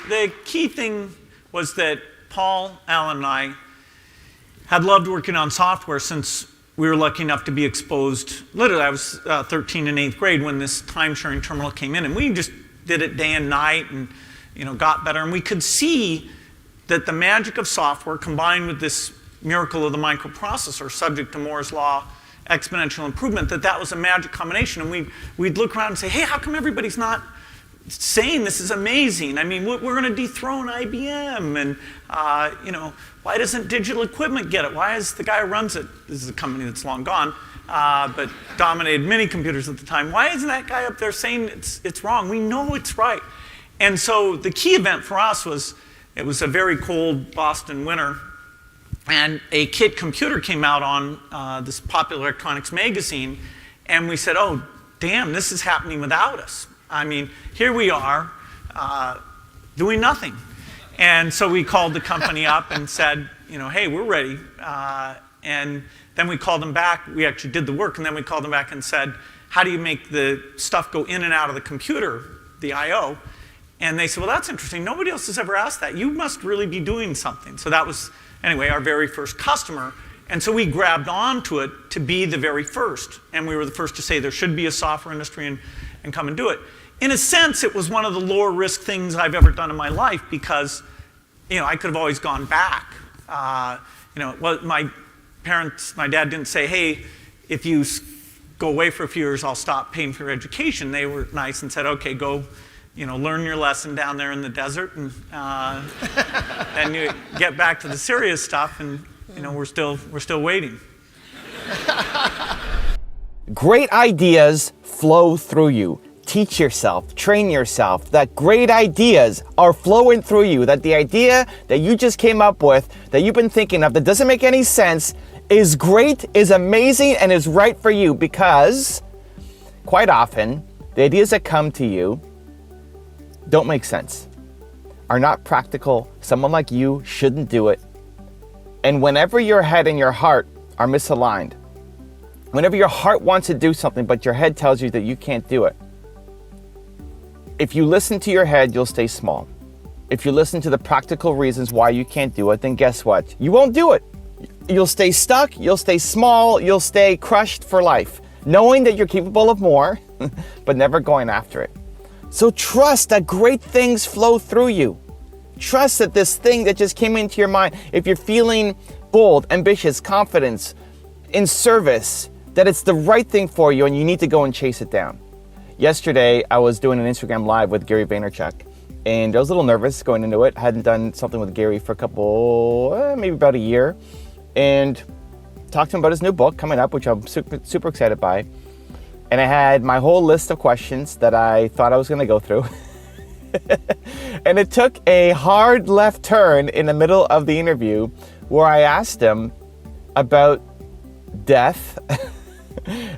the key thing was that Paul, Alan, and I had loved working on software since we were lucky enough to be exposed. Literally, I was 13 in 8th grade when this time-sharing terminal came in, and we just did it day and night and got better. And we could see that the magic of software combined with this miracle of the microprocessor, subject to Moore's law, exponential improvement, that was a magic combination. And we'd look around and say, hey, how come everybody's not saying this is amazing? I mean, we're going to dethrone IBM, and why doesn't Digital Equipment get it? Why is the guy who runs it, this is a company that's long gone, but dominated mini computers at the time, why isn't that guy up there saying it's wrong? We know it's right. And so the key event for us was, it was a very cold Boston winter, and a kit computer came out on this Popular Electronics magazine, and we said, oh, damn, this is happening without us. I mean, here we are doing nothing. And so we called the company up and said, hey, we're ready. And then we called them back. We actually did the work, and then we called them back and said, how do you make the stuff go in and out of the computer, the I/O? And they said, well, that's interesting. Nobody else has ever asked that. You must really be doing something. So that was, anyway, our very first customer. And so we grabbed onto it to be the very first. And we were the first to say there should be a software industry and come and do it. In a sense, it was one of the lower risk things I've ever done in my life because, I could have always gone back. Well, my dad didn't say, hey, if you go away for a few years, I'll stop paying for your education. They were nice and said, okay, go, learn your lesson down there in the desert, and then you get back to the serious stuff, and we're still waiting. Great ideas flow through you. Teach yourself, train yourself that great ideas are flowing through you, that the idea that you just came up with, that you've been thinking of, that doesn't make any sense, is great, is amazing, and is right for you, because quite often, the ideas that come to you don't make sense, are not practical. Someone like you shouldn't do it. And whenever your head and your heart are misaligned, whenever your heart wants to do something, but your head tells you that you can't do it, if you listen to your head, you'll stay small. If you listen to the practical reasons why you can't do it, then guess what? You won't do it. You'll stay stuck, you'll stay small, you'll stay crushed for life, knowing that you're capable of more, but never going after it. So trust that great things flow through you. Trust that this thing that just came into your mind, if you're feeling bold, ambitious, confidence, in service, that it's the right thing for you and you need to go and chase it down. Yesterday, I was doing an Instagram Live with Gary Vaynerchuk, and I was a little nervous going into it. I hadn't done something with Gary for maybe about a year, and talked to him about his new book coming up, which I'm super excited by. And I had my whole list of questions that I thought I was going to go through. And it took a hard left turn in the middle of the interview where I asked him about death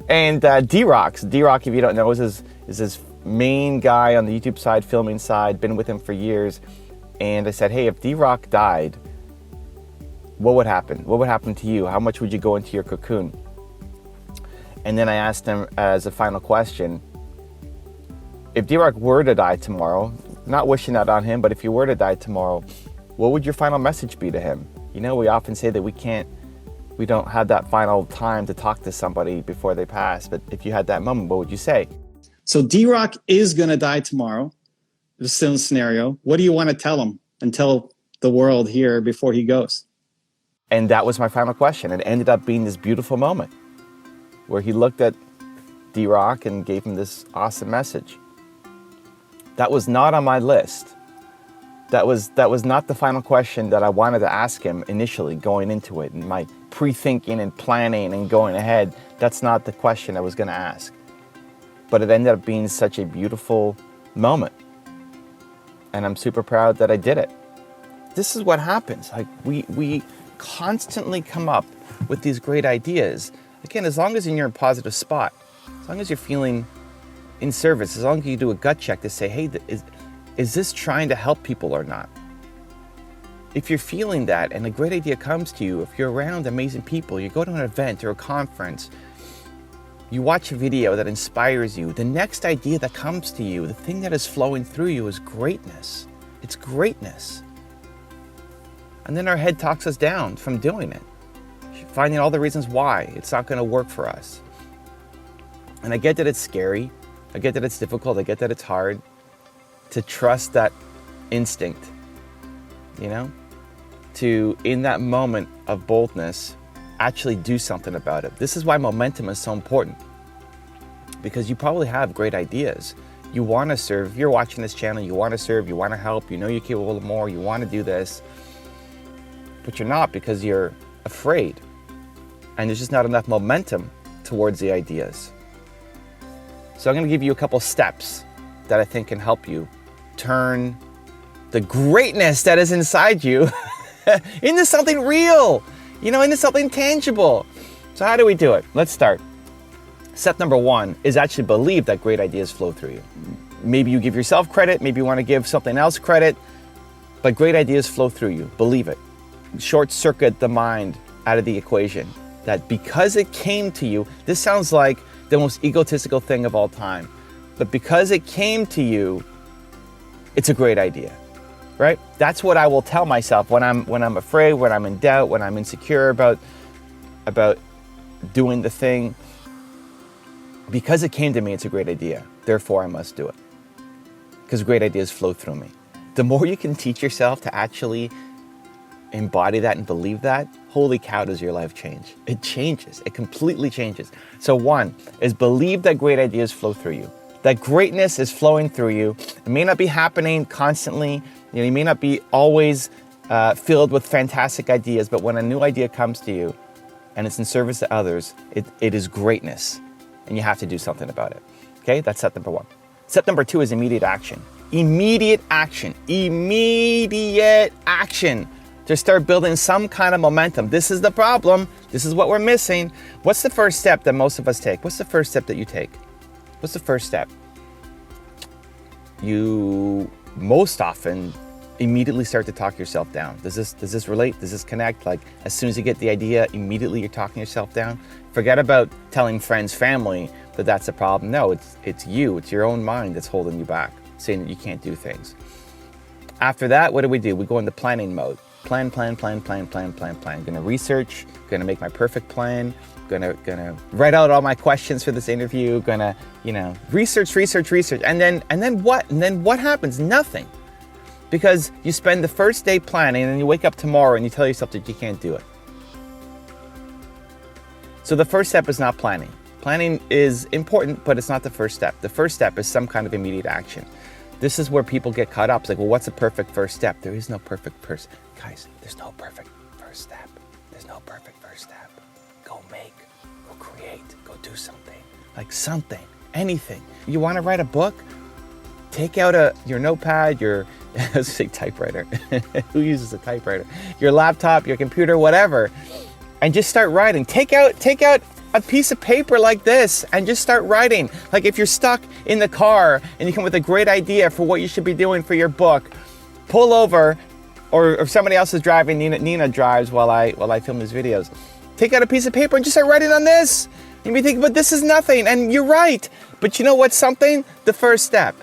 and D-Rock. D-Rock, if you don't know, is his main guy on the YouTube side, filming side, been with him for years. And I said, hey, if D-Rock died, what would happen? What would happen to you? How much would you go into your cocoon? And then I asked him as a final question, if D-Rock were to die tomorrow, not wishing that on him, but if you were to die tomorrow, what would your final message be to him? We often say that we don't have that final time to talk to somebody before they pass, but if you had that moment, what would you say? So D-Rock is going to die tomorrow. It's still a scenario. What do you want to tell him and tell the world here before he goes? And that was my final question. It ended up being this beautiful moment where he looked at D-Rock and gave him this awesome message. That was not on my list. That was not the final question that I wanted to ask him initially going into it, and my pre-thinking and planning and going ahead. That's not the question I was going to ask. But it ended up being such a beautiful moment. And I'm super proud that I did it. This is what happens. Like we constantly come up with these great ideas. Again, as long as you're in a positive spot, as long as you're feeling in service, as long as you do a gut check to say, hey, is this trying to help people or not? If you're feeling that and a great idea comes to you, if you're around amazing people, you go to an event or a conference, you watch a video that inspires you, the next idea that comes to you, the thing that is flowing through you is greatness. It's greatness. And then our head talks us down from doing it, finding all the reasons why it's not going to work for us. And I get that it's scary. I get that it's difficult. I get that it's hard to trust that instinct, to, in that moment of boldness, actually do something about it. This is why momentum is so important, because you probably have great ideas. You want to serve. If you're watching this channel, you want to serve, you want to help, you're capable of more, you want to do this, but you're not because you're afraid. And there's just not enough momentum towards the ideas. So I'm going to give you a couple steps that I think can help you turn the greatness that is inside you into something real, into something tangible. So how do we do it? Let's start. Step number one is actually believe that great ideas flow through you. Maybe you give yourself credit, maybe you want to give something else credit, but great ideas flow through you. Believe it. Short circuit the mind out of the equation. That because it came to you, this sounds like the most egotistical thing of all time, but because it came to you, it's a great idea, right? That's what I will tell myself when I'm afraid, when I'm in doubt, when I'm insecure about doing the thing. Because it came to me, it's a great idea. Therefore, I must do it. Because great ideas flow through me. The more you can teach yourself to actually embody that and believe that, holy cow, does your life change. It changes. It completely changes. So one is believe that great ideas flow through you. That greatness is flowing through you. It may not be happening constantly. You may not be always filled with fantastic ideas, but when a new idea comes to you and it's in service to others, it is greatness. And you have to do something about it. Okay, that's step number one. Step number two is immediate action. Immediate action. Immediate action. To start building some kind of momentum. This is the problem. This is what we're missing. What's the first step that most of us take? What's the first step that you take? What's the first step? You most often immediately start to talk yourself down. Does this relate? Does this connect? Like as soon as you get the idea, immediately you're talking yourself down. Forget about telling friends, family that that's a problem. No, it's you. It's your own mind that's holding you back, saying that you can't do things. After that, what do? We go into planning mode. Plan. Gonna research, gonna make my perfect plan, gonna write out all my questions for this interview, gonna, research. And then what? And then what happens? Nothing. Because you spend the first day planning and then you wake up tomorrow and you tell yourself that you can't do it. So the first step is not planning. Planning is important, but it's not the first step. The first step is some kind of immediate action. This is where people get caught up. It's like, well, what's a perfect first step? There is no perfect first. Guys, there's no perfect first step. There's no perfect first step. Go make, go create, go do something. Like something, anything. You want to write a book? Take out your notepad, let's say typewriter. Who uses a typewriter? Your laptop, your computer, whatever. And just start writing. Take out a piece of paper like this and just start writing. Like if you're stuck in the car and you come with a great idea for what you should be doing for your book, pull over, or if somebody else is driving, Nina drives while I film these videos. Take out a piece of paper and just start writing on this. You may think, but this is nothing, and you're right. But you know what's something? The first step.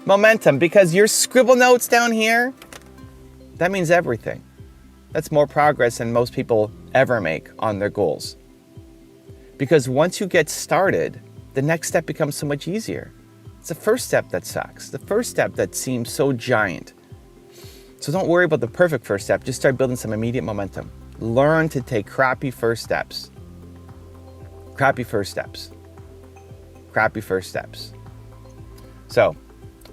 Momentum, because your scribble notes down here, that means everything. That's more progress than most people ever make on their goals. Because once you get started, the next step becomes so much easier. It's the first step that sucks. The first step that seems so giant. So don't worry about the perfect first step. Just start building some immediate momentum. Learn to take crappy first steps. Crappy first steps. Crappy first steps. So,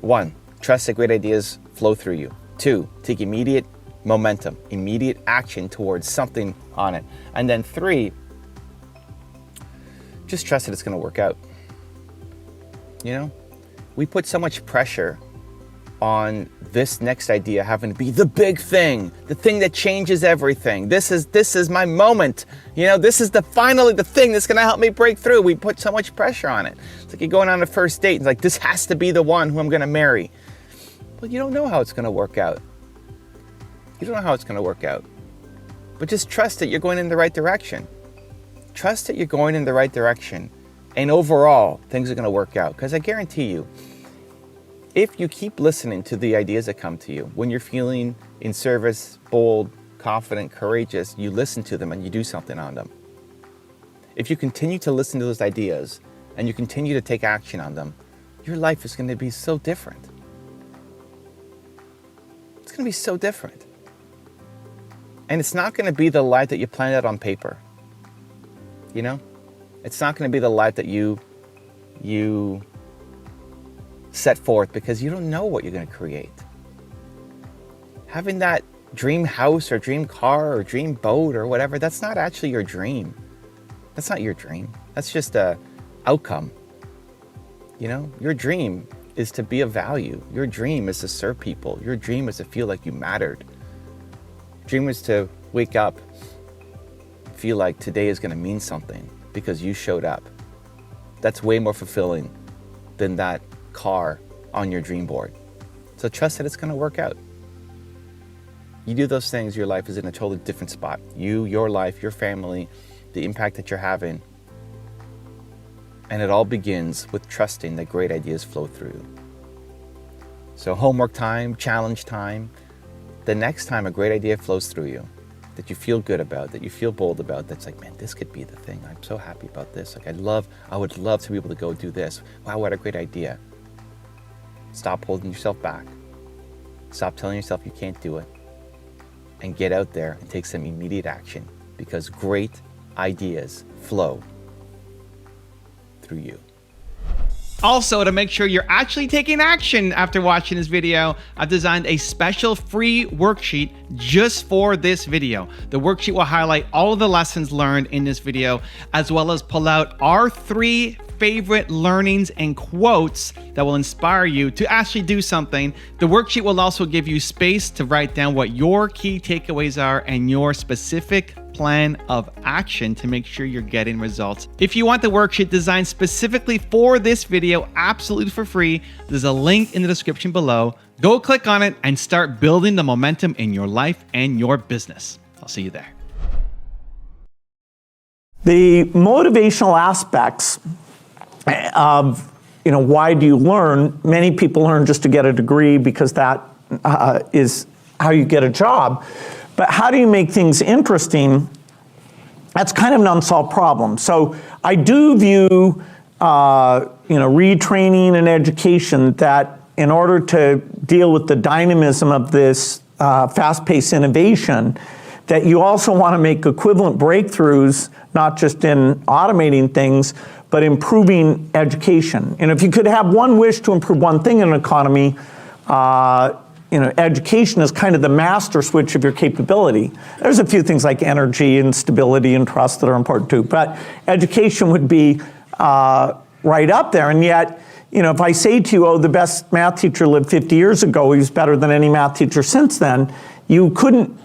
1, trust that great ideas flow through you. 2, take immediate momentum, immediate action towards something on it. And then 3, just trust that it's going to work out. We put so much pressure on this next idea having to be the big thing, the thing that changes everything. This is my moment. This is finally the thing that's going to help me break through. We put so much pressure on it. It's like you're going on a first date. It's like, this has to be the one who I'm going to marry. Well, you don't know how it's going to work out. You don't know how it's going to work out. But just trust that you're going in the right direction. Trust that you're going in the right direction. And overall, things are going to work out. Because I guarantee you, if you keep listening to the ideas that come to you, when you're feeling in service, bold, confident, courageous, you listen to them and you do something on them. If you continue to listen to those ideas and you continue to take action on them, your life is going to be so different. It's going to be so different. And it's not going to be the life that you planned out on paper. You know? It's not going to be the life that you set forth, because you don't know what you're going to create. Having that dream house or dream car or dream boat or whatever, that's not actually your dream. That's not your dream. That's just a outcome. You know, your dream is to be of value. Your dream is to serve people. Your dream is to feel like you mattered. Your dream is to wake up, feel like today is going to mean something because you showed up. That's way more fulfilling than that car on your dream board. So trust that it's going to work out. You do those things, your life is in a totally different spot. You, your life, your family, the impact that you're having. And it all begins with trusting that great ideas flow through you. So homework time, challenge time. The next time a great idea flows through you, that you feel good about, that you feel bold about, that's like, man, this could be the thing. I'm so happy about this. Like I would love to be able to go do this. Wow, what a great idea. Stop holding yourself back. Stop telling yourself you can't do it. And get out there and take some immediate action, because great ideas flow through you. Also, to make sure you're actually taking action after watching this video, I've designed a special free worksheet just for this video. The worksheet will highlight all of the lessons learned in this video, as well as pull out our 3 favorite learnings and quotes that will inspire you to actually do something. The worksheet will also give you space to write down what your key takeaways are and your specific plan of action to make sure you're getting results. If you want the worksheet designed specifically for this video, absolutely for free, there's a link in the description below. Go click on it and start building the momentum in your life and your business. I'll see you there. The motivational aspects of, why do you learn? Many people learn just to get a degree because that is how you get a job. But how do you make things interesting? That's kind of an unsolved problem. So I do view, retraining and education, that in order to deal with the dynamism of this fast-paced innovation, that you also want to make equivalent breakthroughs, not just in automating things, but improving education. And if you could have one wish to improve one thing in an economy, education is kind of the master switch of your capability. There's a few things like energy and stability and trust that are important too, but education would be right up there. And yet, if I say to you, the best math teacher lived 50 years ago, he was better than any math teacher since then, you couldn't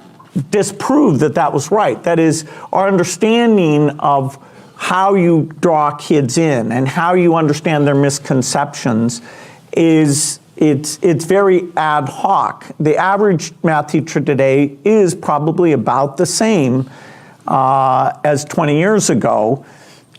disprove that that was right. That is, our understanding of how you draw kids in and how you understand their misconceptions it's very ad hoc. The average math teacher today is probably about the same as 20 years ago.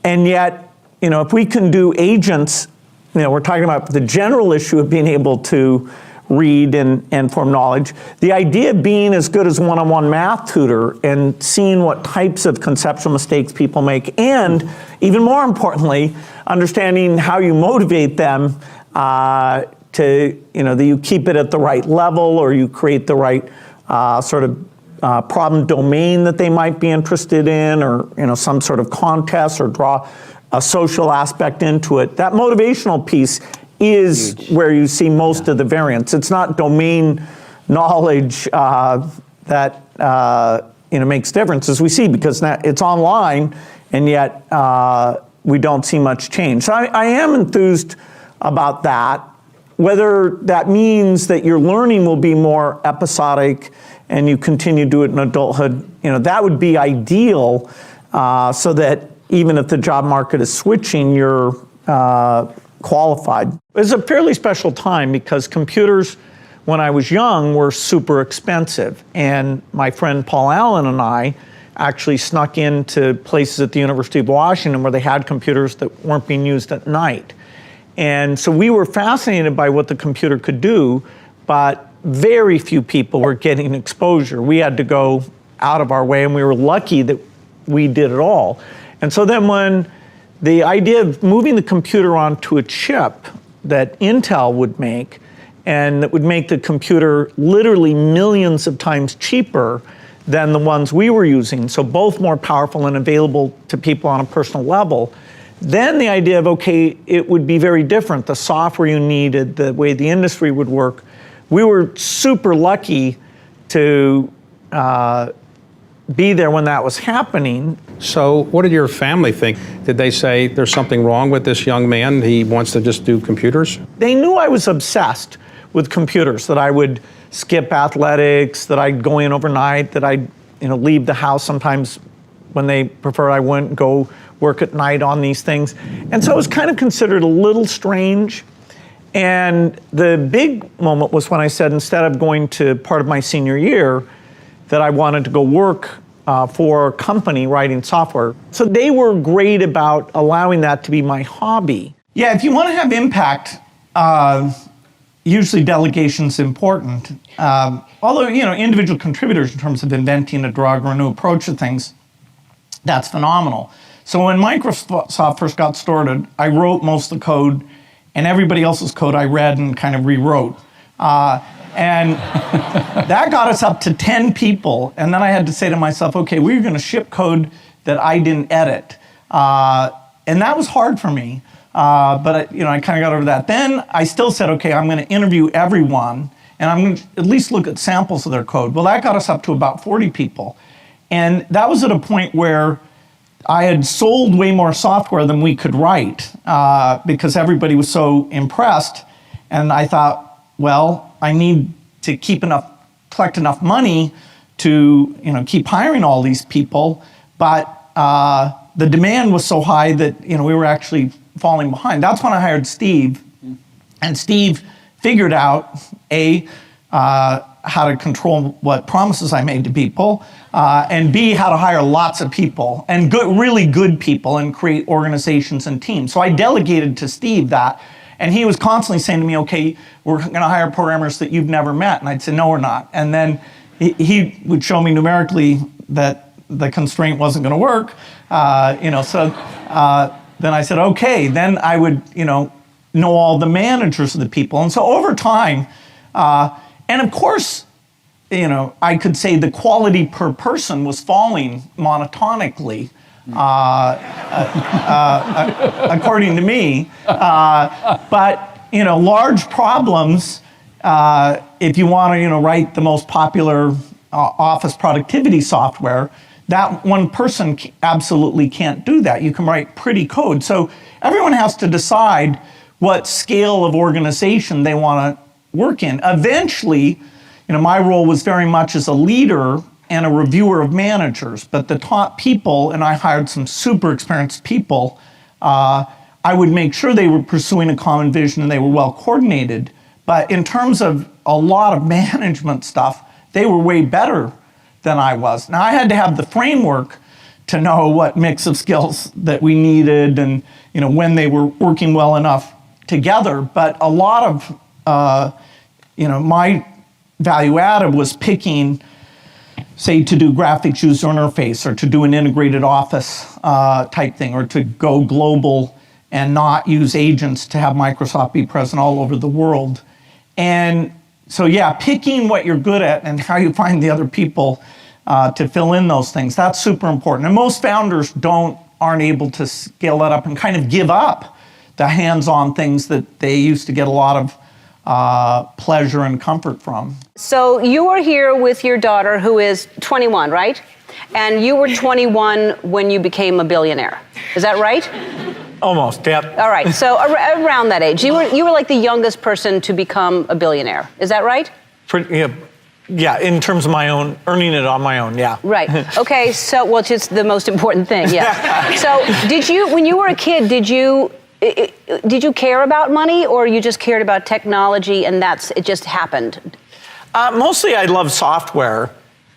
And yet, if we can do agents, we're talking about the general issue of being able to read and form knowledge. The idea of being as good as one-on-one math tutor and seeing what types of conceptual mistakes people make, and even more importantly, understanding how you motivate them to, that you keep it at the right level, or you create the right problem domain that they might be interested in, or some sort of contest, or draw a social aspect into it. That motivational piece is huge. Where you see most of the variance. It's not domain knowledge that makes difference, as we see, because now it's online, and yet we don't see much change. So I am enthused about that. Whether that means that your learning will be more episodic and you continue to do it in adulthood, that would be ideal, so that even if the job market is switching, you're qualified. It's a fairly special time because computers, when I was young, were super expensive. And my friend Paul Allen and I actually snuck into places at the University of Washington where they had computers that weren't being used at night. And so we were fascinated by what the computer could do, but very few people were getting exposure. We had to go out of our way, and we were lucky that we did it all. And so then when the idea of moving the computer onto a chip that Intel would make, and that would make the computer literally millions of times cheaper than the ones we were using, so both more powerful and available to people on a personal level, then the idea of, okay, it would be very different, the software you needed, the way the industry would work. We were super lucky to be there when that was happening. So what did your family think? Did they say there's something wrong with this young man? He wants to just do computers? They knew I was obsessed with computers, that I would skip athletics, that I'd go in overnight, that I'd leave the house sometimes when they preferred I wouldn't go work at night on these things. And so it was kind of considered a little strange. And the big moment was when I said, instead of going to part of my senior year, that I wanted to go work for a company writing software. So they were great about allowing that to be my hobby. Yeah, if you want to have impact, usually delegation's important. Although, individual contributors in terms of inventing a drug or a new approach to things, that's phenomenal. So when Microsoft first got started, I wrote most of the code, and everybody else's code I read and kind of rewrote. And that got us up to 10 people. And then I had to say to myself, okay, we're going to ship code that I didn't edit. And that was hard for me. But I kind of got over that. Then I still said, okay, I'm going to interview everyone, and I'm going to at least look at samples of their code. Well, that got us up to about 40 people. And that was at a point where I had sold way more software than we could write because everybody was so impressed. And I thought, well, I need to collect enough money to keep hiring all these people. But the demand was so high that we were actually falling behind. That's when I hired Steve. And Steve figured out, how to control what promises I made to people, and B, how to hire lots of people, and really good people, and create organizations and teams. So I delegated to Steve that, and he was constantly saying to me, okay, we're going to hire programmers that you've never met. And I'd say, no, we're not. And then he would show me numerically that the constraint wasn't going to work. Then I said, okay, then I would, know all the managers of the people. And so over time, and of course, I could say the quality per person was falling monotonically, according to me. But, large problems, if you want to, write the most popular office productivity software, that one person absolutely can't do that. You can write pretty code. So everyone has to decide what scale of organization they want to work in. Eventually, my role was very much as a leader and a reviewer of managers, but the top people, and I hired some super experienced people, I would make sure they were pursuing a common vision and they were well coordinated. But in terms of a lot of management stuff, they were way better than I was. Now I had to have the framework to know what mix of skills that we needed and when they were working well enough together. But a lot of my value added was picking, say, to do graphics user interface or to do an integrated office type thing, or to go global and not use agents to have Microsoft be present all over the world. And so, yeah, picking what you're good at and how you find the other people to fill in those things, that's super important. And most founders aren't able to scale that up and kind of give up the hands-on things that they used to get a lot of pleasure and comfort from. So you are here with your daughter who is 21, right? And you were 21 when you became a billionaire. Is that right? Almost, yep. All right, so around that age. You were like the youngest person to become a billionaire. Is that right? Yeah, in terms of my own, earning it on my own, yeah. Right, okay, so, well, it's just the most important thing, yeah. So when you were a kid, did you care about money, or you just cared about technology and it just happened? Mostly I loved software.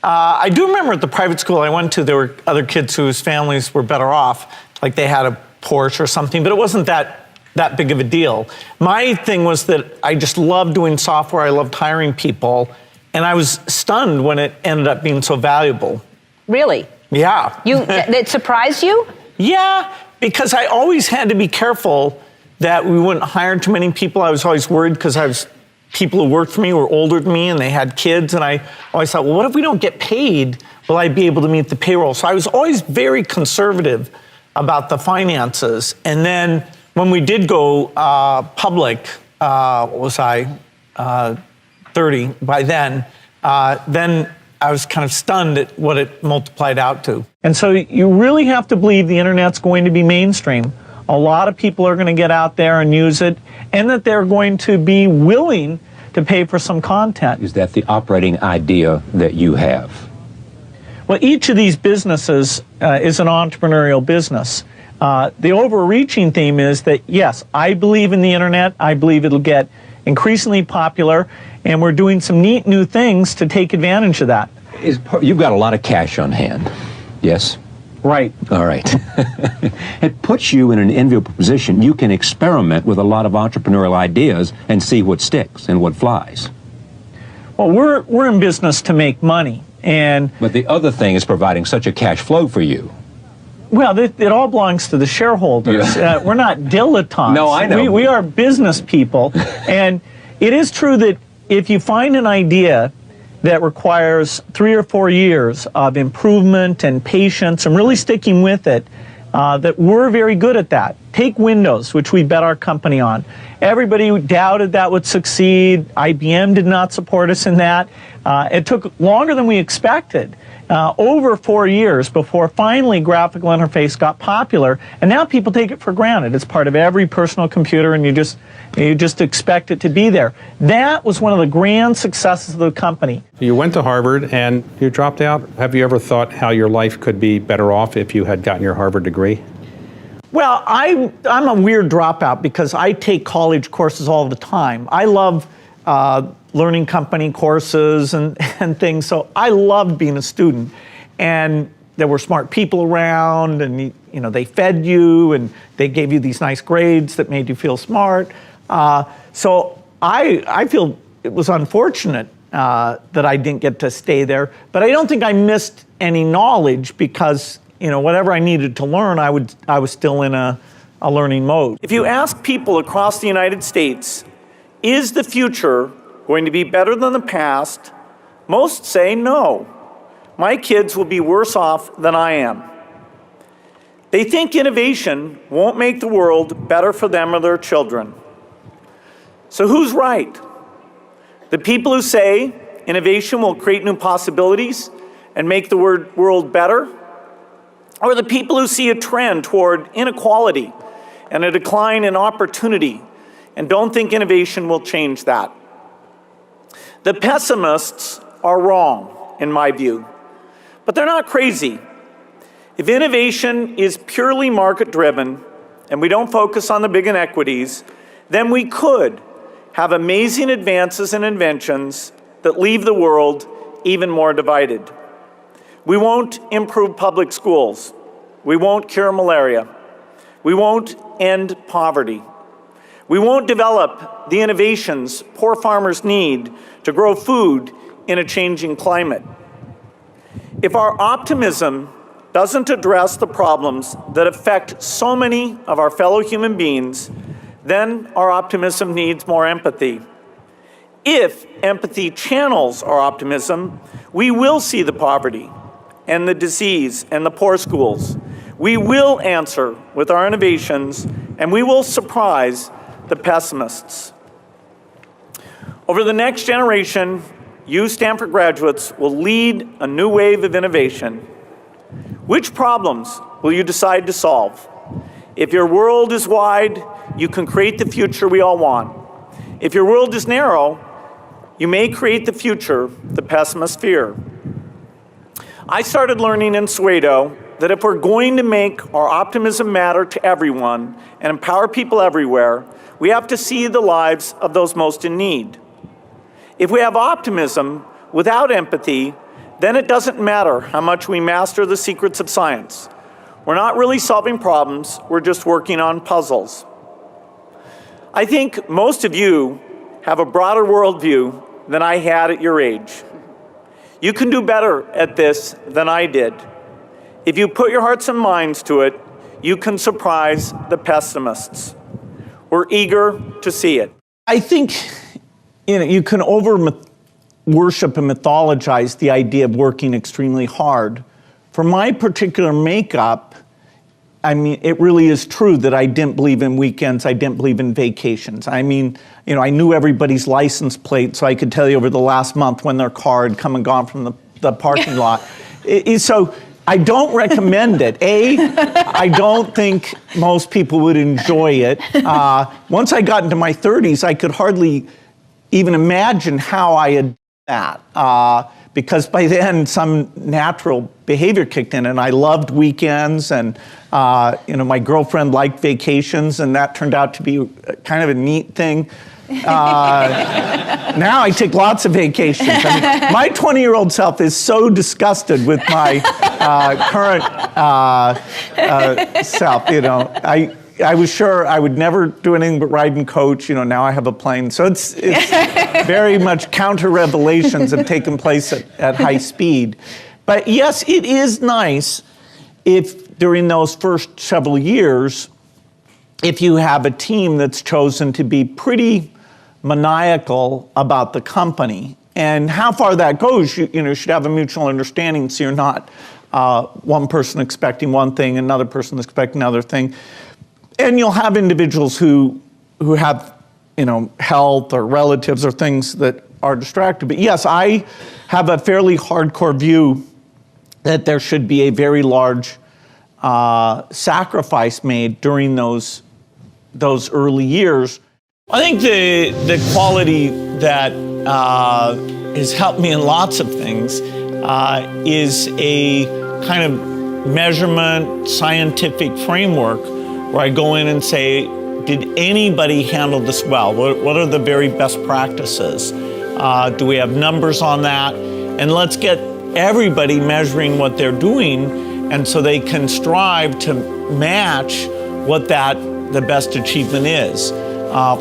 I do remember at the private school I went to, there were other kids whose families were better off, like they had a Porsche or something, but it wasn't that that big of a deal. My thing was that I just loved doing software. I loved hiring people. And I was stunned when it ended up being so valuable. Really? Yeah. It surprised you? Yeah, because I always had to be careful that we wouldn't hire too many people. I was always worried because people who worked for me were older than me and they had kids. And I always thought, well, what if we don't get paid? Will I be able to meet the payroll? So I was always very conservative about the finances. And then when we did go public, what was I, 30 by then I was kind of stunned at what it multiplied out to. And so you really have to believe the internet's going to be mainstream. A lot of people are going to get out there and use it, and that they're going to be willing to pay for some content. Is that the operating idea that you have? Well, each of these businesses is an entrepreneurial business. The overreaching theme is that, yes, I believe in the internet. I believe it'll get increasingly popular, and we're doing some neat new things to take advantage of that. You've got a lot of cash on hand, yes? Right. All right. It puts you in an enviable position. You can experiment with a lot of entrepreneurial ideas and see what sticks and what flies. Well, we're in business to make money, but the other thing is providing such a cash flow for you. Well, it all belongs to the shareholders. Yeah. We're not dilettantes. No, I know. We are business people. And it is true that if you find an idea that requires 3 or 4 years of improvement and patience and really sticking with it, that we're very good at that. Take Windows, which we bet our company on. Everybody doubted that would succeed. IBM did not support us in that. It took longer than we expected. Over 4 years before finally graphical interface got popular, and now people take it for granted. It's part of every personal computer, and you just expect it to be there. That was one of the grand successes of the company. You went to Harvard and you dropped out. Have you ever thought how your life could be better off if you had gotten your Harvard degree? Well, I'm a weird dropout because I take college courses all the time. I love learning company courses and things, so I loved being a student. And there were smart people around, and they fed you, and they gave you these nice grades that made you feel smart. So I feel it was unfortunate that I didn't get to stay there, but I don't think I missed any knowledge because whatever I needed to learn, I was still in a learning mode. If you ask people across the United States, is the future going to be better than the past? Most say no. My kids will be worse off than I am. They think innovation won't make the world better for them or their children. So who's right? The people who say innovation will create new possibilities and make the world better? Or the people who see a trend toward inequality and a decline in opportunity and don't think innovation will change that? The pessimists are wrong, in my view, but they're not crazy. If innovation is purely market-driven and we don't focus on the big inequities, then we could have amazing advances and inventions that leave the world even more divided. We won't improve public schools. We won't cure malaria. We won't end poverty. We won't develop the innovations poor farmers need to grow food in a changing climate. If our optimism doesn't address the problems that affect so many of our fellow human beings, then our optimism needs more empathy. If empathy channels our optimism, we will see the poverty and the disease and the poor schools. We will answer with our innovations, and we will surprise the pessimists. Over the next generation, you Stanford graduates will lead a new wave of innovation. Which problems will you decide to solve? If your world is wide, you can create the future we all want. If your world is narrow, you may create the future the pessimists fear. I started learning in Soweto that if we're going to make our optimism matter to everyone and empower people everywhere, we have to see the lives of those most in need. If we have optimism without empathy, then it doesn't matter how much we master the secrets of science. We're not really solving problems, we're just working on puzzles. I think most of you have a broader worldview than I had at your age. You can do better at this than I did. If you put your hearts and minds to it, you can surprise the pessimists. We're eager to see it. I think you can worship and mythologize the idea of working extremely hard. For my particular makeup, I mean, it really is true that I didn't believe in weekends, I didn't believe in vacations. I mean, I knew everybody's license plate, so I could tell you over the last month when their car had come and gone from the parking lot. So I don't recommend it. I don't think most people would enjoy it. Once I got into my 30s, I could hardly even imagine how I had done that. Because by then, some natural behavior kicked in, and I loved weekends, and my girlfriend liked vacations, and that turned out to be kind of a neat thing. Now I take lots of vacations. I mean, my 20-year-old self is so disgusted with my current self. I was sure I would never do anything but ride and coach. Now I have a plane. So it's very much counter-revelations have taken place at high speed. But yes, it is nice if during those first several years, if you have a team that's chosen to be pretty maniacal about the company. And how far that goes, you should have a mutual understanding so you're not one person expecting one thing, another person expecting another thing. And you'll have individuals who have, health or relatives or things that are distracted. But yes, I have a fairly hardcore view that there should be a very large sacrifice made during those early years. I think the quality that has helped me in lots of things is a kind of measurement scientific framework where I go in and say, did anybody handle this well? What are the very best practices? Do we have numbers on that? And let's get everybody measuring what they're doing, and so they can strive to match what the best achievement is.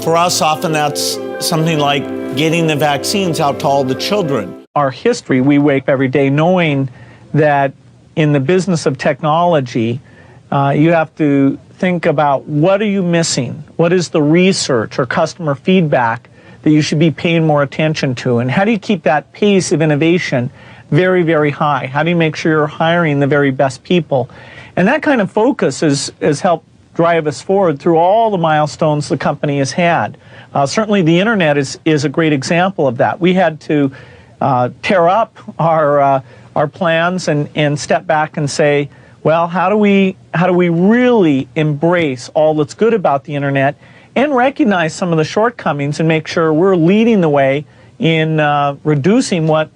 For us, often that's something like getting the vaccines out to all the children. Our history, we wake up every day knowing that in the business of technology, you have to think about what are you missing? What is the research or customer feedback that you should be paying more attention to? And how do you keep that pace of innovation very, very high? How do you make sure you're hiring the very best people? And that kind of focus has helped drive us forward through all the milestones the company has had. Certainly the internet is a great example of that. We had to tear up our plans and step back and say, well, how do we really embrace all that's good about the internet and recognize some of the shortcomings and make sure we're leading the way in reducing what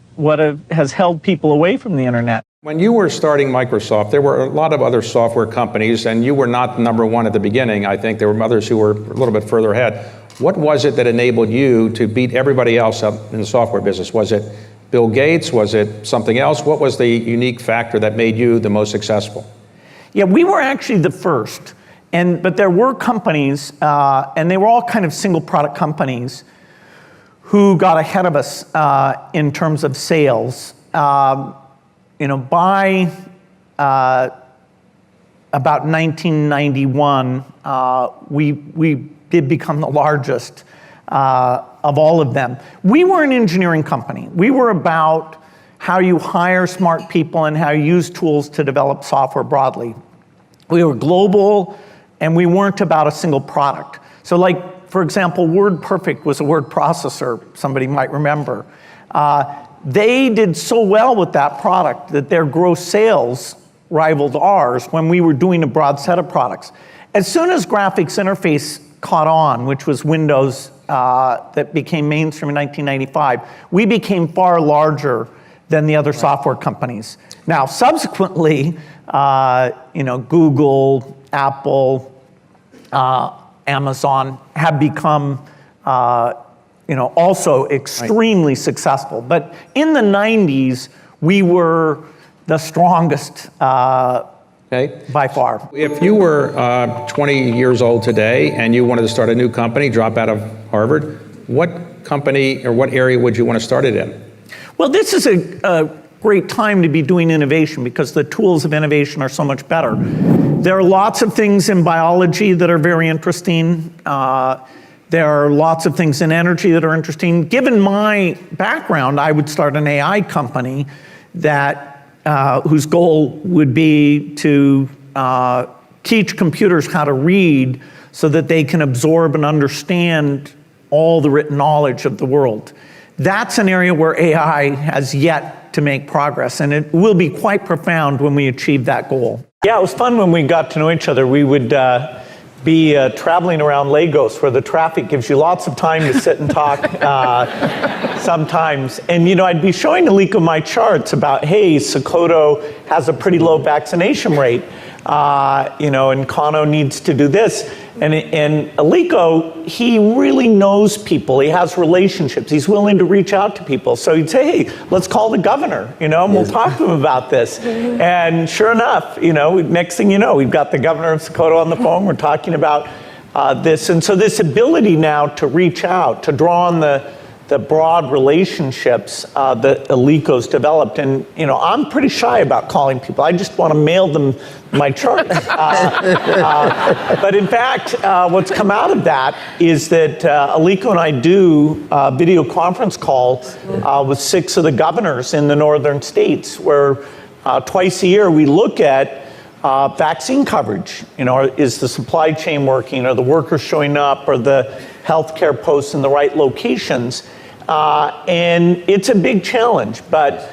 has held people away from the internet. When you were starting Microsoft, there were a lot of other software companies, and you were not number one at the beginning. I think there were others who were a little bit further ahead. What was it that enabled you to beat everybody else up in the software business? Was it Bill Gates? Was it something else? What was the unique factor that made you the most successful? Yeah, we were actually the first, but there were companies, and they were all kind of single product companies who got ahead of us in terms of sales. By about 1991, we did become the largest of all of them. We were an engineering company. We were about how you hire smart people and how you use tools to develop software broadly. We were global, and we weren't about a single product. So for example, WordPerfect was a word processor, somebody might remember. They did so well with that product that their gross sales rivaled ours when we were doing a broad set of products. As soon as graphics interface caught on, which was Windows that became mainstream in 1995, we became far larger than the other software companies. Now, subsequently, Google, Apple, Amazon have become also extremely successful. But in the 90s, we were the strongest Okay? by far. If you were 20 years old today and you wanted to start a new company, drop out of Harvard, what company or what area would you want to start it in? Well, this is a great time to be doing innovation because the tools of innovation are so much better. There are lots of things in biology that are very interesting. There are lots of things in energy that are interesting. Given my background, I would start an AI company that whose goal would be to teach computers how to read so that they can absorb and understand all the written knowledge of the world. That's an area where AI has yet to make progress, and it will be quite profound when we achieve that goal. Yeah, it was fun when we got to know each other. We would be traveling around Lagos where the traffic gives you lots of time to sit and talk sometimes. And, you know, I'd be showing Aliko my charts about, hey, Sokoto has a pretty low vaccination rate, you know, and Kano needs to do this. And Aliko, he really knows people. He has relationships. He's willing to reach out to people. So he'd say, hey, let's call the governor, you know, and we'll talk to him about this. And sure enough, you know, next thing you know, we've got the governor of Sokoto on the phone. We're talking about this. And so this ability now to reach out, to draw on the broad relationships that Aliko's developed. And, you know, I'm pretty shy about calling people. I just want to mail them my chart. But in fact, what's come out of that is that Aliko and I do a video conference call with 6 of the governors in the northern states where twice a year we look at vaccine coverage. You know, is the supply chain working? Are the workers showing up? Are the healthcare posts in the right locations? And it's a big challenge, but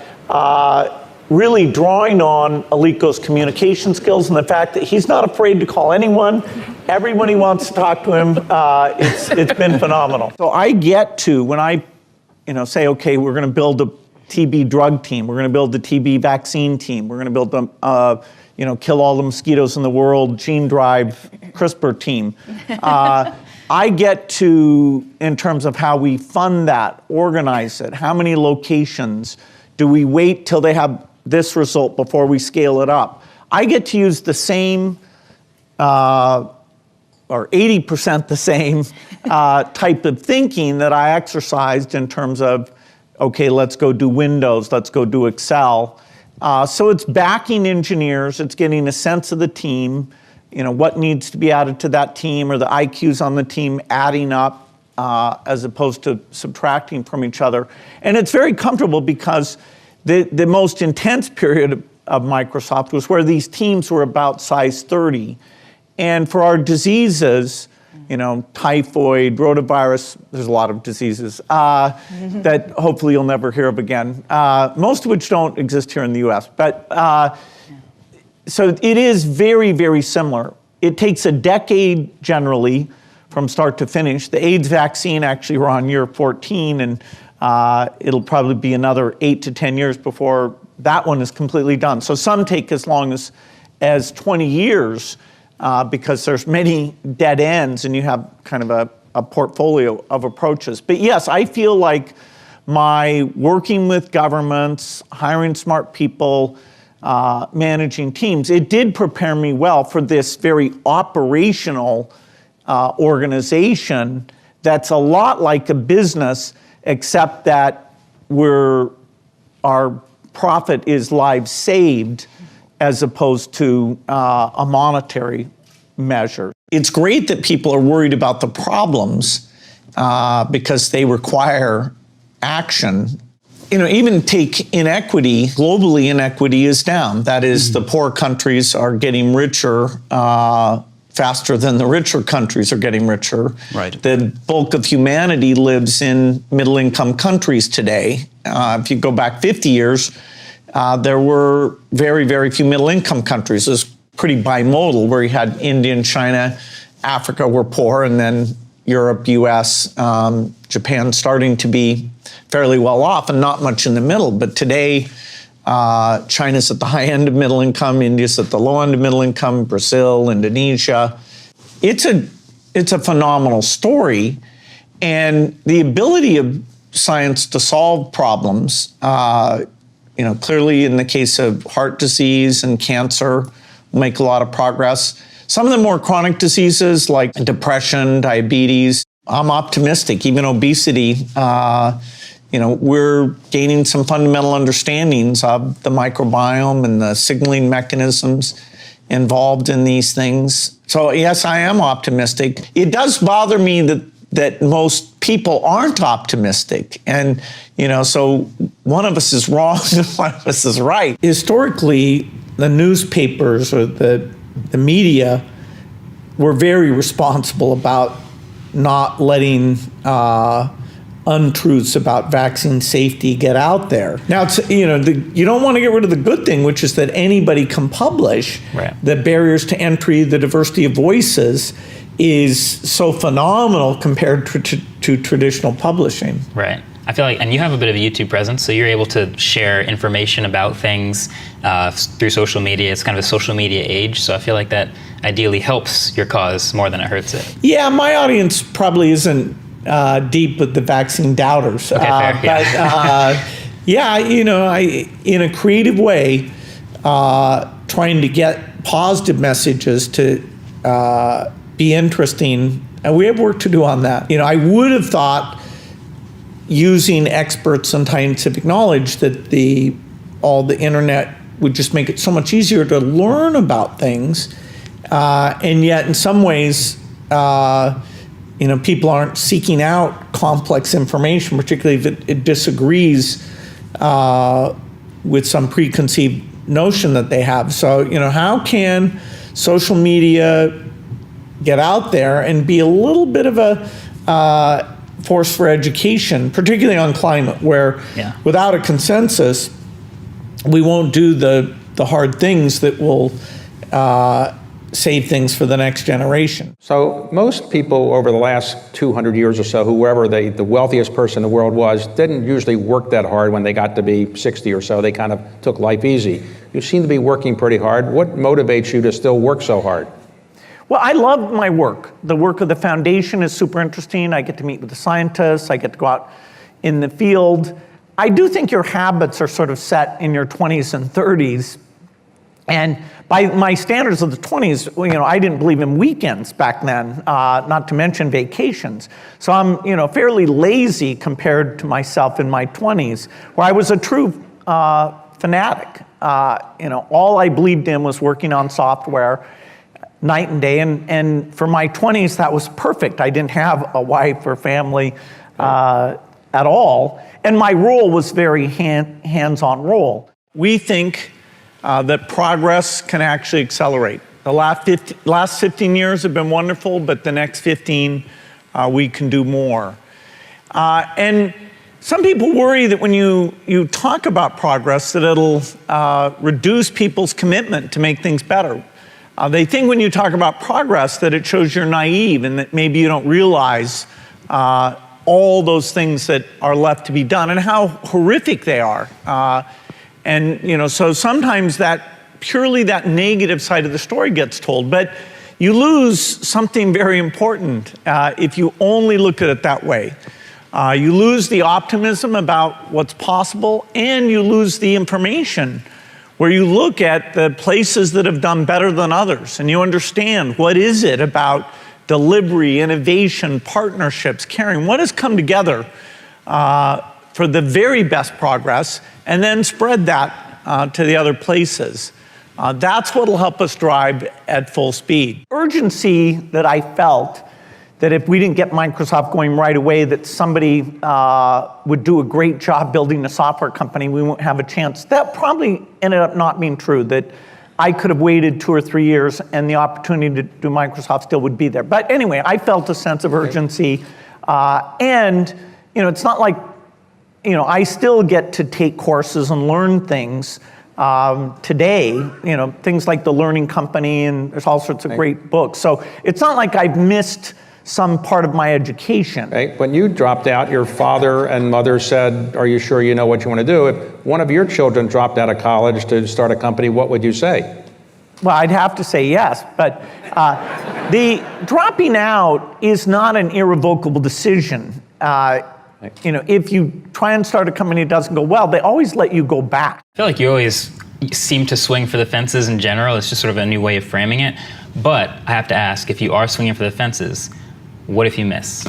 really drawing on Aliko's communication skills and the fact that he's not afraid to call anyone. Everyone he wants to talk to him, it's been phenomenal. So I get to, when I say, okay, we're going to build a TB drug team, we're going to build the TB vaccine team, we're going to build the, kill all the mosquitoes in the world, gene drive CRISPR team. I get to, in terms of how we fund that, organize it, how many locations, do we wait till they have this result before we scale it up? I get to use the same, or 80% the same type of thinking that I exercised in terms of, okay, let's go do Windows, let's go do Excel. So it's backing engineers, it's getting a sense of the team, you know, what needs to be added to that team, or the IQs on the team adding up as opposed to subtracting from each other. And it's very comfortable because the most intense period of Microsoft was where these teams were about size 30. And for our diseases, you know, typhoid, rotavirus, there's a lot of diseases that hopefully you'll never hear of again, most of which don't exist here in the US. But so it is very, very similar. It takes a decade generally from start to finish. The AIDS vaccine actually we're on year 14, and it'll probably be another 8 to 10 years before that one is completely done. So some take as long as 20 years because there's many dead ends and you have kind of a portfolio of approaches. But yes, I feel like my working with governments, hiring smart people, managing teams, it did prepare me well for this very operational organization that's a lot like a business, except that our profit is lives saved as opposed to a monetary measure. It's great that people are worried about the problems because they require action. You know, even take inequity, globally inequity is down. That is, the poor countries are getting richer faster than the richer countries are getting richer. Right. The bulk of humanity lives in middle-income countries today. If you go back 50 years, there were very, very few middle-income countries. It was pretty bimodal, where you had India and China, Africa were poor, and then Europe, US, Japan starting to be fairly well off and not much in the middle. But today, China's at the high end of middle income, India's at the low end of middle income, Brazil, Indonesia. It's a phenomenal story. And the ability of science to solve problems, clearly in the case of heart disease and cancer, make a lot of progress. Some of the more chronic diseases like depression, diabetes, I'm optimistic. Even obesity, we're gaining some fundamental understandings of the microbiome and the signaling mechanisms involved in these things. So yes, I am optimistic. It does bother me that most people aren't optimistic. And, so one of us is wrong and one of us is right. Historically, the newspapers or the media were very responsible about not letting untruths about vaccine safety get out there. Now, you don't want to get rid of the good thing, which is that anybody can publish. Right. The barriers to entry, the diversity of voices is so phenomenal compared to traditional publishing. Right. I feel like, and you have a bit of a YouTube presence, so you're able to share information about things through social media. It's kind of a social media age, so I feel like that ideally helps your cause more than it hurts it. Yeah, my audience probably isn't deep with the vaccine doubters. Okay, fair, but yeah, in a creative way, trying to get positive messages to be interesting, and we have work to do on that. I would have thought using experts and scientific knowledge that all the internet would just make it so much easier to learn about things, and yet in some ways, people aren't seeking out complex information, particularly if it disagrees with some preconceived notion that they have. So, how can social media get out there and be a little bit of a force for education, particularly on climate, where without a consensus, we won't do the hard things that will save things for the next generation. So most people over the last 200 years or so, whoever the wealthiest person in the world was, didn't usually work that hard when they got to be 60 or so. They kind of took life easy. You seem to be working pretty hard. What motivates you to still work so hard? Well, I love my work. The work of the foundation is super interesting. I get to meet with the scientists. I get to go out in the field. I do think your habits are sort of set in your 20s and 30s. And by my standards of the 20s, I didn't believe in weekends back then, not to mention vacations. So I'm, fairly lazy compared to myself in my 20s, where I was a true fanatic. All I believed in was working on software night and day. And for my 20s, that was perfect. I didn't have a wife or family at all. And my role was very hands-on role. We think that progress can actually accelerate. The last 15 years have been wonderful, but the next 15, we can do more. And some people worry that when you talk about progress, that it'll reduce people's commitment to make things better. They think when you talk about progress that it shows you're naive and that maybe you don't realize all those things that are left to be done and how horrific they are. So sometimes purely that negative side of the story gets told, but you lose something very important if you only look at it that way. You lose the optimism about what's possible, and you lose the information where you look at the places that have done better than others, and you understand what is it about delivery, innovation, partnerships, caring, what has come together for the very best progress, and then spread that to the other places. That's what will help us drive at full speed. Urgency that I felt that if we didn't get Microsoft going right away, that somebody would do a great job building a software company, we won't have a chance. That probably ended up not being true, that I could have waited 2 or 3 years and the opportunity to do Microsoft still would be there. But anyway, I felt a sense of urgency. And it's not like, I still get to take courses and learn things today, things like The Learning Company, and there's all sorts of great books. So it's not like I've missed some part of my education. Right. When you dropped out, your father and mother said, "Are you sure you know what you want to do?" If one of your children dropped out of college to start a company, what would you say? Well, I'd have to say yes, but the dropping out is not an irrevocable decision. If you try and start a company that doesn't go well, they always let you go back. I feel like you always seem to swing for the fences in general. It's just sort of a new way of framing it. But I have to ask, if you are swinging for the fences, what if you miss?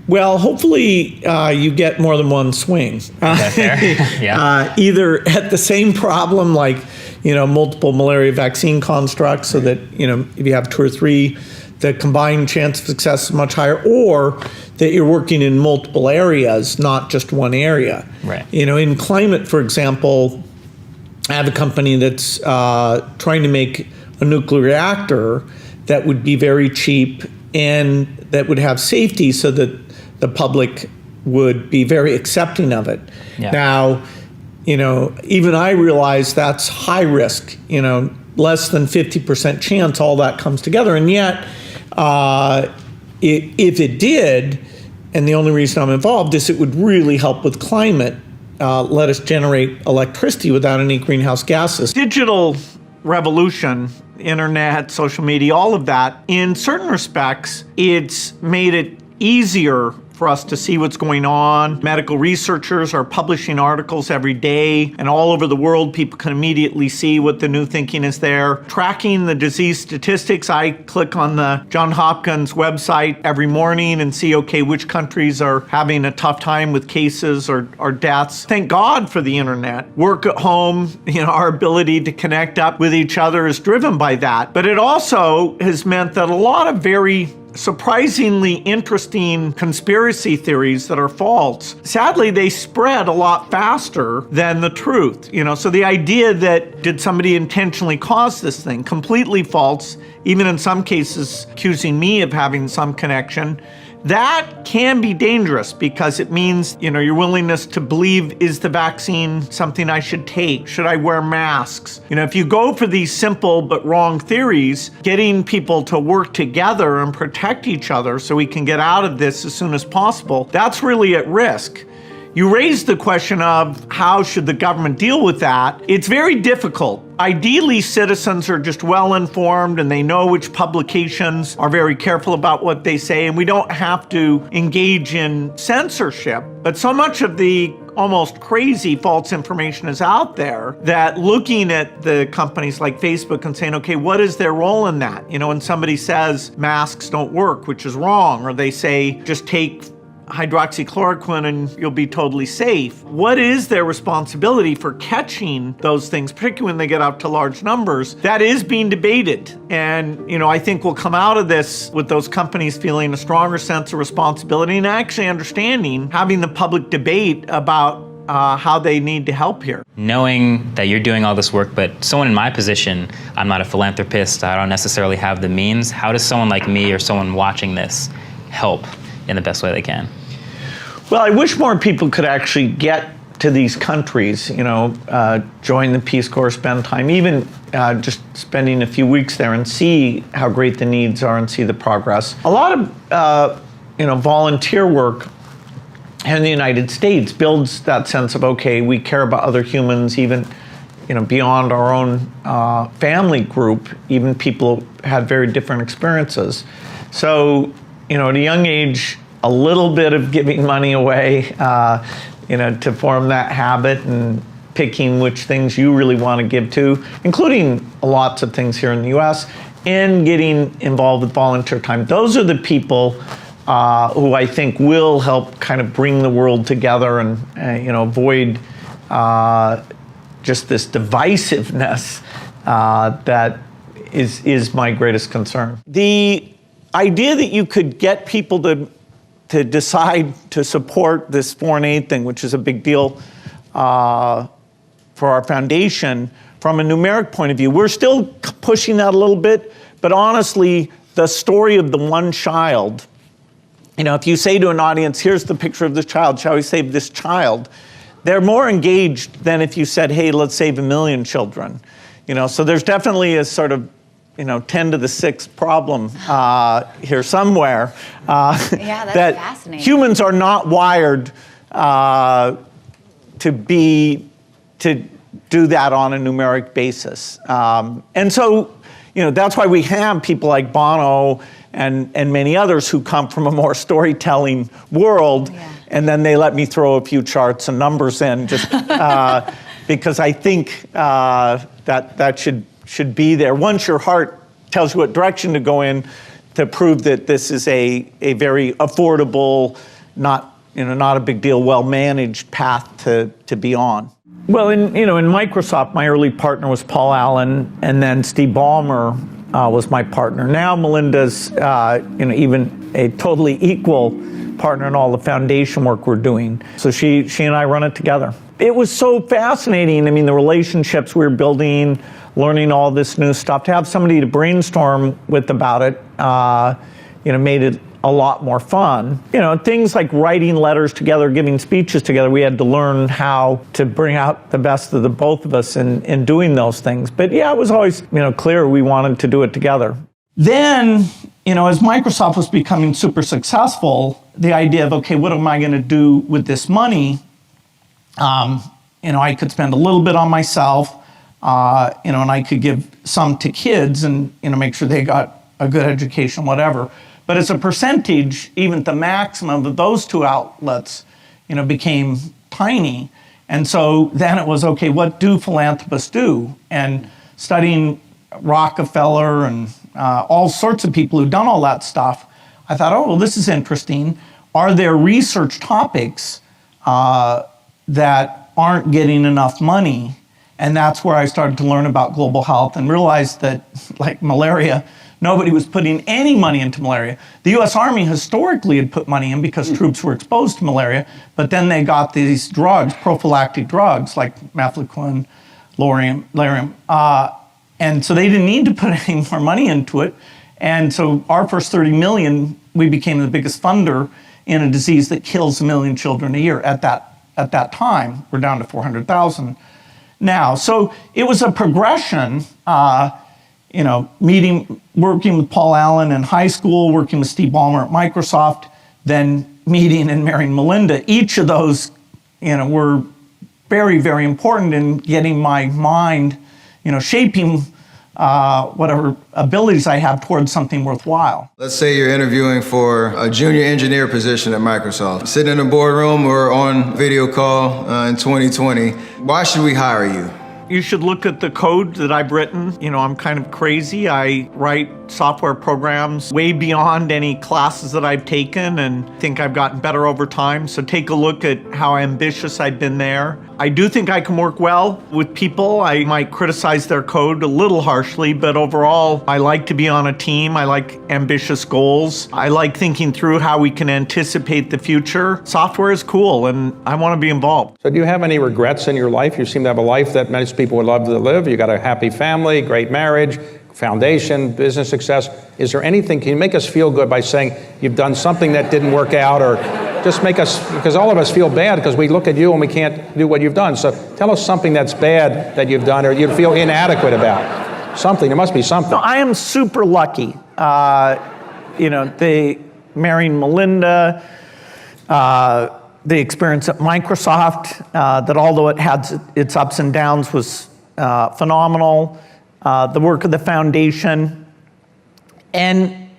Well, hopefully you get more than one swing. Okay, fair. Yeah. Either at the same problem, like, multiple malaria vaccine constructs, so that, if you have 2 or 3, the combined chance of success is much higher, or that you're working in multiple areas, not just one area. Right. In climate, for example, I have a company that's trying to make a nuclear reactor that would be very cheap and that would have safety so that the public would be very accepting of it. Yeah. Now, even I realize that's high risk, less than 50% chance all that comes together. And yet, if it did, and the only reason I'm involved is it would really help with climate, let us generate electricity without any greenhouse gases. Digital revolution, internet, social media, all of that, in certain respects, it's made it easier for us to see what's going on. Medical researchers are publishing articles every day, and all over the world, people can immediately see what the new thinking is there. Tracking the disease statistics, I click on the Johns Hopkins website every morning and see, okay, which countries are having a tough time with cases or deaths. Thank God for the internet. Work at home, our ability to connect up with each other is driven by that. But it also has meant that a lot of very surprisingly interesting conspiracy theories that are false, sadly, they spread a lot faster than the truth. So the idea that did somebody intentionally cause this thing, completely false, even in some cases accusing me of having some connection, that can be dangerous because it means, your willingness to believe, is the vaccine something I should take? Should I wear masks? If you go for these simple but wrong theories, getting people to work together and protect each other so we can get out of this as soon as possible, that's really at risk. You raised the question of how should the government deal with that? It's very difficult. Ideally, citizens are just well informed and they know which publications are very careful about what they say, and we don't have to engage in censorship. But so much of the almost crazy false information is out there that looking at the companies like Facebook and saying, okay, what is their role in that? When somebody says masks don't work, which is wrong, or they say just take hydroxychloroquine and you'll be totally safe. What is their responsibility for catching those things, particularly when they get out to large numbers? That is being debated. And, I think we'll come out of this with those companies feeling a stronger sense of responsibility and actually understanding, having the public debate about how they need to help here. Knowing that you're doing all this work, but someone in my position, I'm not a philanthropist, I don't necessarily have the means. How does someone like me or someone watching this help in the best way they can? Well, I wish more people could actually get to these countries, join the Peace Corps, spend time, even just spending a few weeks there and see how great the needs are and see the progress. A lot of, volunteer work in the United States builds that sense of, okay, we care about other humans, even, beyond our own family group, even people who had very different experiences. So, at a young age, a little bit of giving money away, to form that habit and picking which things you really want to give to, including lots of things here in the US, and getting involved with volunteer time. Those are the people who I think will help kind of bring the world together and, avoid just this divisiveness that is my greatest concern. The idea that you could get people to decide to support this foreign aid thing, which is a big deal for our foundation, from a numeric point of view, we're still pushing that a little bit, but honestly, the story of the one child, if you say to an audience, here's the picture of this child, shall we save this child? They're more engaged than if you said, hey, let's save 1 million children. So there's definitely a sort of 10 to the 6th problem here somewhere. Yeah, that's that fascinating. Humans are not wired to do that on a numeric basis. And so, that's why we have people like Bono and many others who come from a more storytelling world, and then they let me throw a few charts and numbers in just because I think that should be there. Once your heart tells you what direction to go in, to prove that this is a very affordable, not a big deal, well-managed path to be on. Well, in Microsoft, my early partner was Paul Allen, and then Steve Ballmer was my partner. Now Melinda's even a totally equal partner in all the foundation work we're doing. So she and I run it together. It was so fascinating. I mean, the relationships we were building, learning all this new stuff. To have somebody to brainstorm with about it, made it a lot more fun. Things like writing letters together, giving speeches together, we had to learn how to bring out the best of the both of us in doing those things. But yeah, it was always, clear we wanted to do it together. Then, as Microsoft was becoming super successful, the idea of, okay, what am I going to do with this money? I could spend a little bit on myself, and I could give some to kids and, make sure they got a good education, whatever. But as a percentage, even the maximum of those two outlets, became tiny. And so then it was, okay, what do philanthropists do? And studying Rockefeller and all sorts of people who've done all that stuff, I thought, oh, well, this is interesting. Are there research topics that aren't getting enough money? And that's where I started to learn about global health and realized that, like malaria, nobody was putting any money into malaria. The US Army historically had put money in because troops were exposed to malaria, but then they got these drugs, prophylactic drugs, like methylquine, larium, and so they didn't need to put any more money into it. And so our first 30 million, we became the biggest funder in a disease that kills 1 million children a year at that time. We're down to 400,000 now. So it was a progression, working with Paul Allen in high school, working with Steve Ballmer at Microsoft, then meeting and marrying Melinda. Each of those, were very, very important in getting my mind, shaping whatever abilities I have towards something worthwhile. Let's say you're interviewing for a junior engineer position at Microsoft. Sitting in a boardroom or on video call in 2020. Why should we hire you? You should look at the code that I've written. I'm kind of crazy. I write software programs way beyond any classes that I've taken and think I've gotten better over time. So take a look at how ambitious I've been there. I do think I can work well with people. I might criticize their code a little harshly, but overall, I like to be on a team. I like ambitious goals. I like thinking through how we can anticipate the future. Software is cool, and I want to be involved. So do you have any regrets in your life? You seem to have a life that most people would love to live. You got a happy family, great marriage, foundation, business success. Is there anything, can you make us feel good by saying you've done something that didn't work out, or just make us, because all of us feel bad because we look at you and we can't do what you've done. So tell us something that's bad that you've done or you feel inadequate about. Something, there must be something. No, I am super lucky. They marrying Melinda, the experience at Microsoft, that although it had its ups and downs was phenomenal. The work of the foundation, and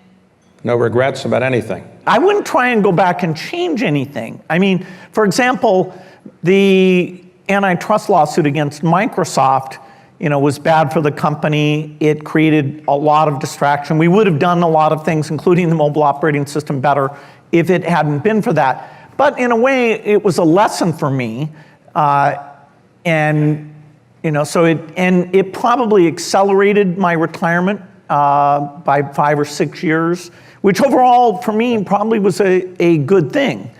no regrets about anything. I wouldn't try and go back and change anything. I mean, for example, the antitrust lawsuit against Microsoft, was bad for the company. It created a lot of distraction. We would have done a lot of things, including the mobile operating system, better if it hadn't been for that. But in a way, it was a lesson for me, so it probably accelerated my retirement by 5 or 6 years, which overall for me probably was a good thing.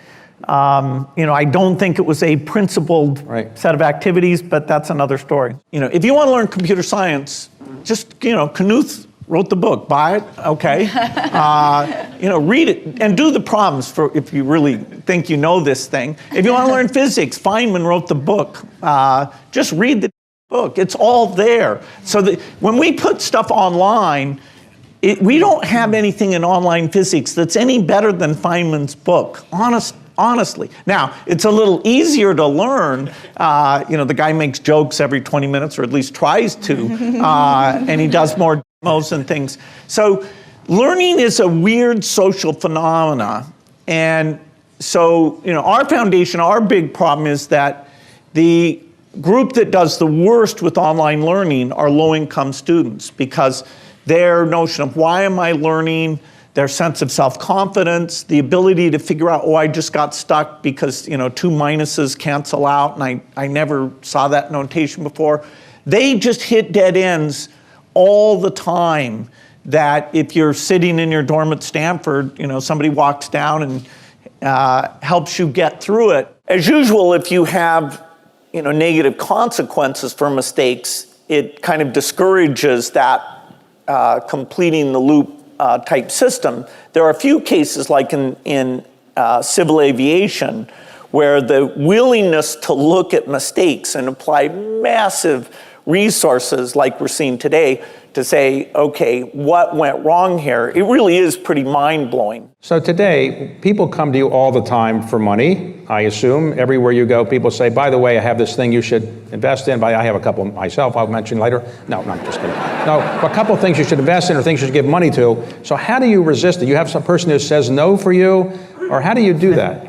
I don't think it was a principled set of activities, but that's another story. If you want to learn computer science, just, Knuth wrote the book, buy it, okay? Read it and do the problems for if you really think you know this thing. If you want to learn physics, Feynman wrote the book. Just read the book. It's all there. So when we put stuff online, we don't have anything in online physics that's any better than Feynman's book, honestly. Now, it's a little easier to learn. The guy makes jokes every 20 minutes, or at least tries to, and he does more demos and things. So learning is a weird social phenomena. And so, our foundation, our big problem is that the group that does the worst with online learning are low-income students, because their notion of why am I learning, their sense of self-confidence, the ability to figure out, oh, I just got stuck because, you know, 2 minuses cancel out, and I never saw that notation before. They just hit dead ends all the time, that if you're sitting in your dorm at Stanford, you know, somebody walks down and helps you get through it. As usual, if you have, you know, negative consequences for mistakes, it kind of discourages that completing the loop type system. There are a few cases, like in civil aviation, where the willingness to look at mistakes and apply massive resources, like we're seeing today, to say, okay, what went wrong here? It really is pretty mind-blowing. So today, people come to you all the time for money, I assume. Everywhere you go, people say, by the way, I have this thing you should invest in. I have a couple myself I'll mention later. No, I'm just kidding. No, a couple of things you should invest in or things you should give money to. So how do you resist it? You have some person who says no for you, or how do you do that?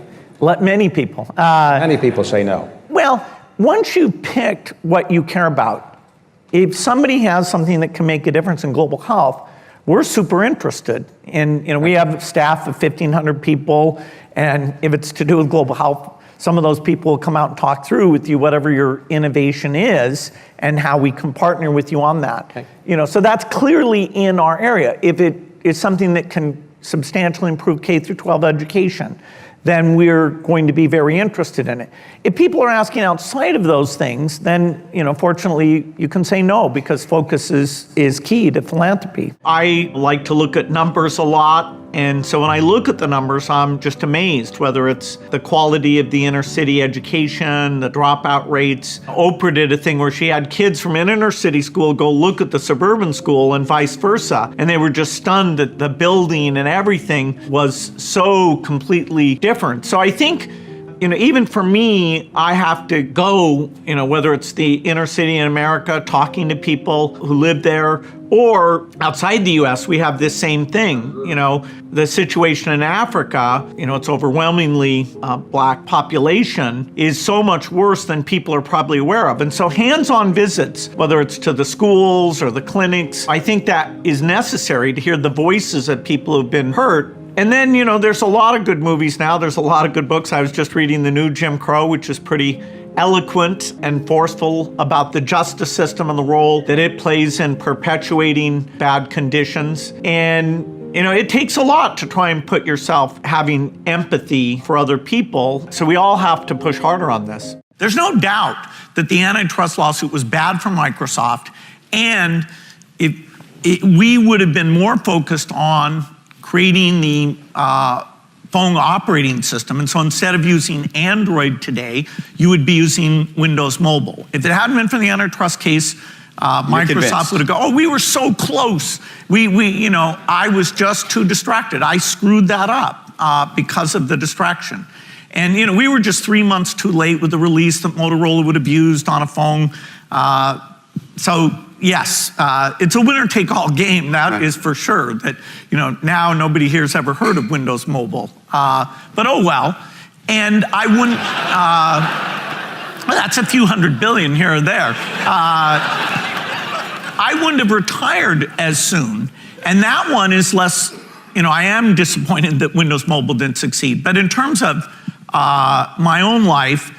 Many people. Many people say no. Well, once you've picked what you care about, if somebody has something that can make a difference in global health, we're super interested. And you know, we have a staff of 1,500 people, and if it's to do with global health, some of those people will come out and talk through with you whatever your innovation is and how we can partner with you on that. Okay. You know, so that's clearly in our area. If it is something that can substantially improve K through 12 education, then we're going to be very interested in it. If people are asking outside of those things, then, you know, fortunately you can say no, because focus is key to philanthropy. I like to look at numbers a lot, and so when I look at the numbers, I'm just amazed, whether it's the quality of the inner city education, the dropout rates. Oprah did a thing where she had kids from an inner city school go look at the suburban school and vice versa, and they were just stunned that the building and everything was so completely different. So I think, you know, even for me, I have to go, you know, whether it's the inner city in America, talking to people who live there, or outside the US, we have this same thing. You know, the situation in Africa, you know, it's overwhelmingly black population, is so much worse than people are probably aware of. And so hands-on visits, whether it's to the schools or the clinics, I think that is necessary to hear the voices of people who've been hurt. And then, you know, there's a lot of good movies now. There's a lot of good books. I was just reading the new Jim Crow, which is pretty eloquent and forceful about the justice system and the role that it plays in perpetuating bad conditions. And, you know, it takes a lot to try and put yourself having empathy for other people. So we all have to push harder on this. There's no doubt that the antitrust lawsuit was bad for Microsoft, and we would have been more focused on creating the phone operating system. And so instead of using Android today, you would be using Windows Mobile. If it hadn't been for the antitrust case, Microsoft would have gone, oh, we were so close. You know, I was just too distracted. I screwed that up because of the distraction. And, you know, we were just 3 months too late with the release that Motorola would have used on a phone. So yes, it's a winner-take-all game, that is for sure. That, you know, now nobody here's ever heard of Windows Mobile. But oh well. And I wouldn't, well, that's a few $100 billion here or there. I wouldn't have retired as soon. And that one is less, you know, I am disappointed that Windows Mobile didn't succeed. But in terms of my own life,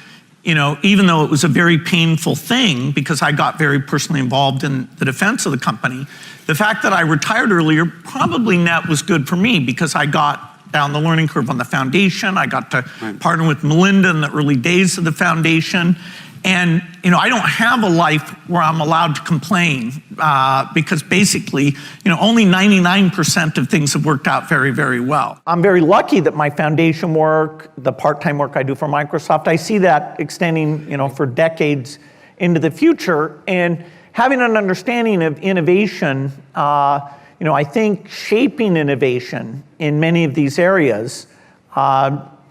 you know, even though it was a very painful thing because I got very personally involved in the defense of the company, the fact that I retired earlier probably net was good for me because I got down the learning curve on the foundation. I got to partner with Melinda in the early days of the foundation. And, you know, I don't have a life where I'm allowed to complain because basically, you know, only 99% of things have worked out very, very well. I'm very lucky that my foundation work, the part-time work I do for Microsoft, I see that extending, you know, for decades into the future. And having an understanding of innovation, you know, I think shaping innovation in many of these areas,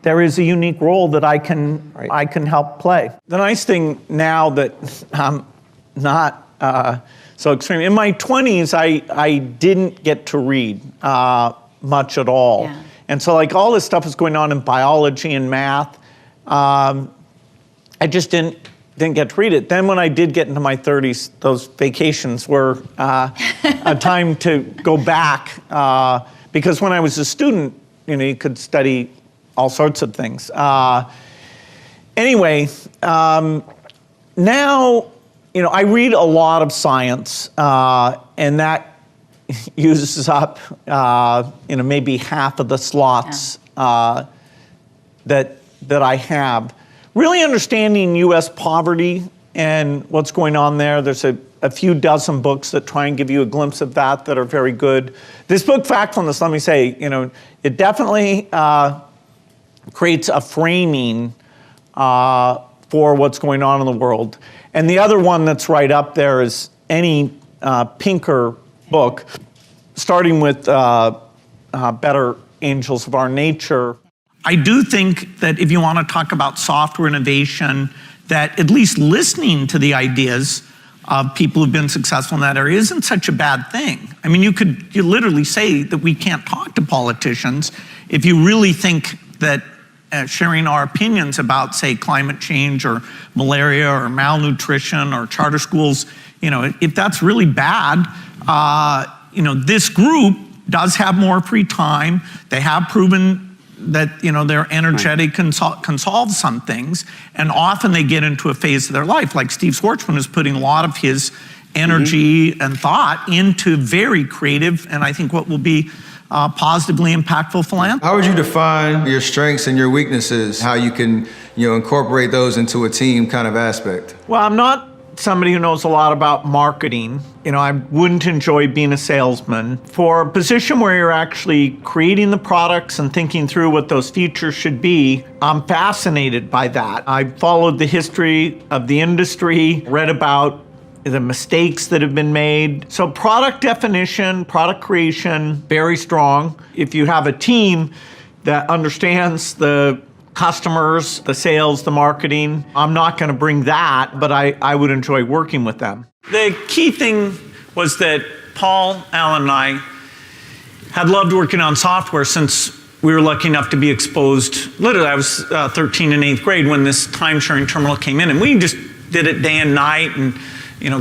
there is a unique role that I can help play. The nice thing now that I'm not so extreme, in my 20s, I didn't get to read much at all. Yeah. And so like all this stuff is going on in biology and math. I just didn't didn't get to read it. Then when I did get into my 30s, those vacations were a time to go back, because when I was a student, you could study all sorts of things. Anyway, now, I read a lot of science, and that uses up, maybe half of the slots that I have. Really understanding U.S. poverty and what's going on there. There's a few dozen books that try and give you a glimpse of that are very good. This book, Factfulness, let me say, it definitely creates a framing for what's going on in the world. And the other one that's right up there is any Pinker book, starting with Better Angels of Our Nature. I do think that if you want to talk about software innovation, that at least listening to the ideas of people who've been successful in that area isn't such a bad thing. I mean, you literally say that we can't talk to politicians if you really think that sharing our opinions about, say, climate change or malaria or malnutrition or charter schools, if that's really bad, this group does have more free time. They have proven that they're energetic, can solve some things, and often they get into a phase of their life, like Steve Schwartzman is putting a lot of his energy and thought into very creative, and I think what will be positively impactful philanthropy. How would you define your strengths and your weaknesses, how you can incorporate those into a team kind of aspect? Well, I'm not somebody who knows a lot about marketing. I wouldn't enjoy being a salesman. For a position where you're actually creating the products and thinking through what those features should be, I'm fascinated by that. I've followed the history of the industry, read about the mistakes that have been made. So product definition, product creation, very strong. If you have a team that understands the customers, the sales, the marketing, I'm not going to bring that, but I would enjoy working with them. The key thing was that Paul, Alan, and I had loved working on software since we were lucky enough to be exposed. Literally, I was 13 in 8th grade when this time-sharing terminal came in, and we just did it day and night and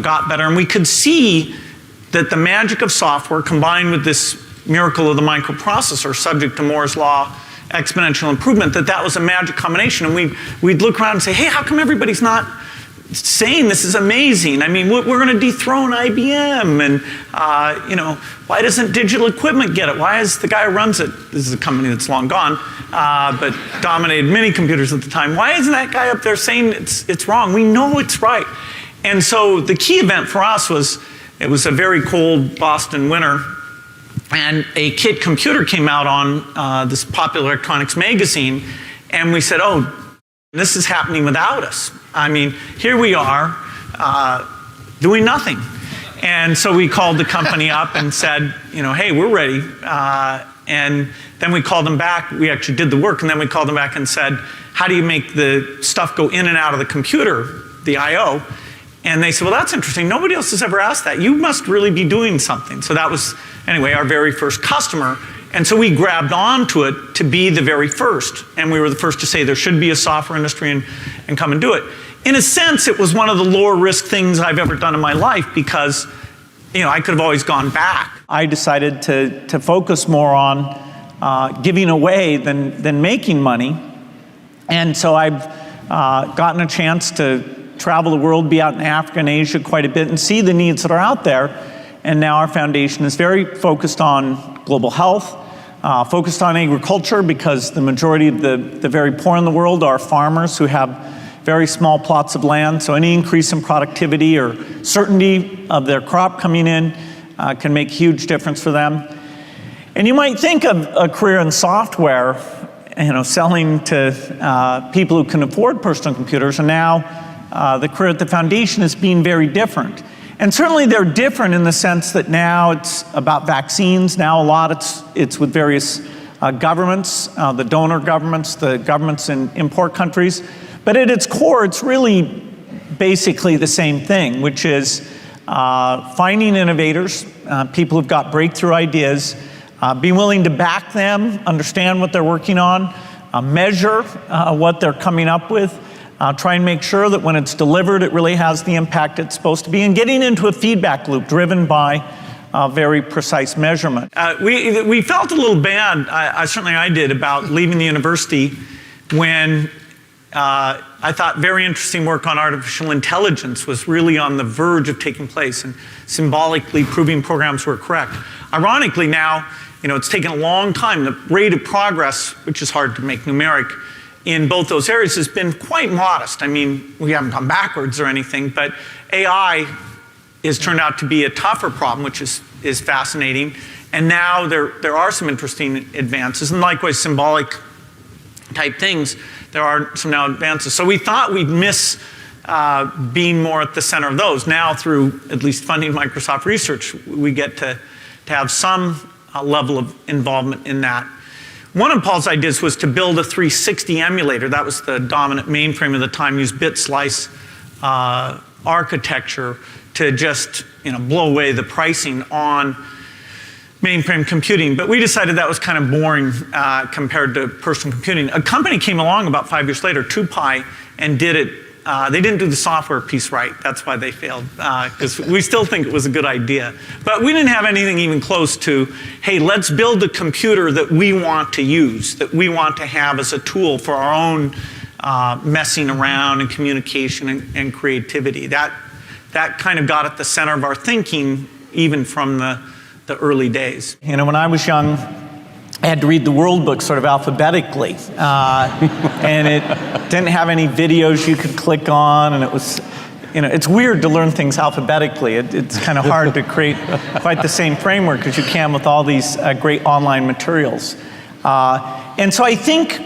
got better. And we could see that the magic of software combined with this miracle of the microprocessor, subject to Moore's law, exponential improvement, that was a magic combination. And we'd look around and say, hey, how come everybody's not saying this is amazing? I mean, we're going to dethrone IBM, and why doesn't Digital Equipment get it? Why is the guy who runs it, this is a company that's long gone, but dominated mini computers at the time, why isn't that guy up there saying it's wrong? We know it's right. And so the key event for us was, it was a very cold Boston winter, and a kit computer came out on this Popular Electronics magazine, and we said, oh, this is happening without us. I mean, here we are doing nothing. And so we called the company up and said, hey, we're ready. And then we called them back. We actually did the work, and then we called them back and said, how do you make the stuff go in and out of the computer, the I/O? And they said, well, that's interesting. Nobody else has ever asked that. You must really be doing something. So that was, anyway, our very first customer. And so we grabbed onto it to be the very first. And we were the first to say there should be a software industry and come and do it. In a sense, it was one of the lower risk things I've ever done in my life because, I could have always gone back. I decided to focus more on giving away than making money. And so I've gotten a chance to travel the world, be out in Africa and Asia quite a bit, and see the needs that are out there. And now our foundation is very focused on global health, focused on agriculture, because the majority of the very poor in the world are farmers who have very small plots of land. So any increase in productivity or certainty of their crop coming in can make a huge difference for them. And you might think of a career in software, selling to people who can afford personal computers, and now the career at the foundation is being very different. And certainly they're different in the sense that now it's about vaccines. Now a lot it's with various governments, the donor governments, the governments in import countries. But at its core, it's really basically the same thing, which is finding innovators, people who've got breakthrough ideas, being willing to back them, understand what they're working on, measure what they're coming up with, try and make sure that when it's delivered, it really has the impact it's supposed to be, and getting into a feedback loop driven by very precise measurement. We felt a little bad, certainly I did, about leaving the university when I thought very interesting work on artificial intelligence was really on the verge of taking place and symbolically proving programs were correct. Ironically now, it's taken a long time. The rate of progress, which is hard to make numeric, in both those areas has been quite modest. I mean, we haven't gone backwards or anything, but AI has turned out to be a tougher problem, which is fascinating. And now there are some interesting advances, and likewise symbolic type things. There are some now advances. So we thought we'd miss being more at the center of those. Now through at least funding Microsoft research, we get to have some level of involvement in that. One of Paul's ideas was to build a 360 emulator. That was the dominant mainframe of the time, used bit slice architecture to just blow away the pricing on mainframe computing. But we decided that was kind of boring compared to personal computing. A company came along about 5 years later, 2Pi, and did it. They didn't do the software piece right. That's why they failed, because we still think it was a good idea. But we didn't have anything even close to, hey, let's build a computer that we want to use, that we want to have as a tool for our own messing around and communication and creativity. That kind of got at the center of our thinking, even from the early days. When I was young, I had to read the World Book sort of alphabetically, and it didn't have any videos you could click on, and it was, it's weird to learn things alphabetically. It's kind of hard to create quite the same framework as you can with all these great online materials. And so I think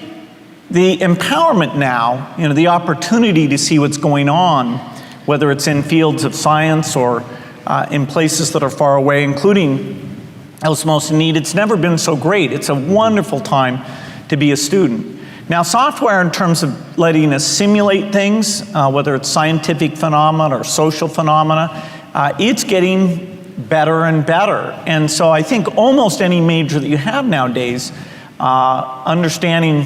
the empowerment now, the opportunity to see what's going on, whether it's in fields of science or in places that are far away, including those most in need, it's never been so great. It's a wonderful time to be a student. Now, software, in terms of letting us simulate things, whether it's scientific phenomena or social phenomena, it's getting better and better. And so I think almost any major that you have nowadays, understanding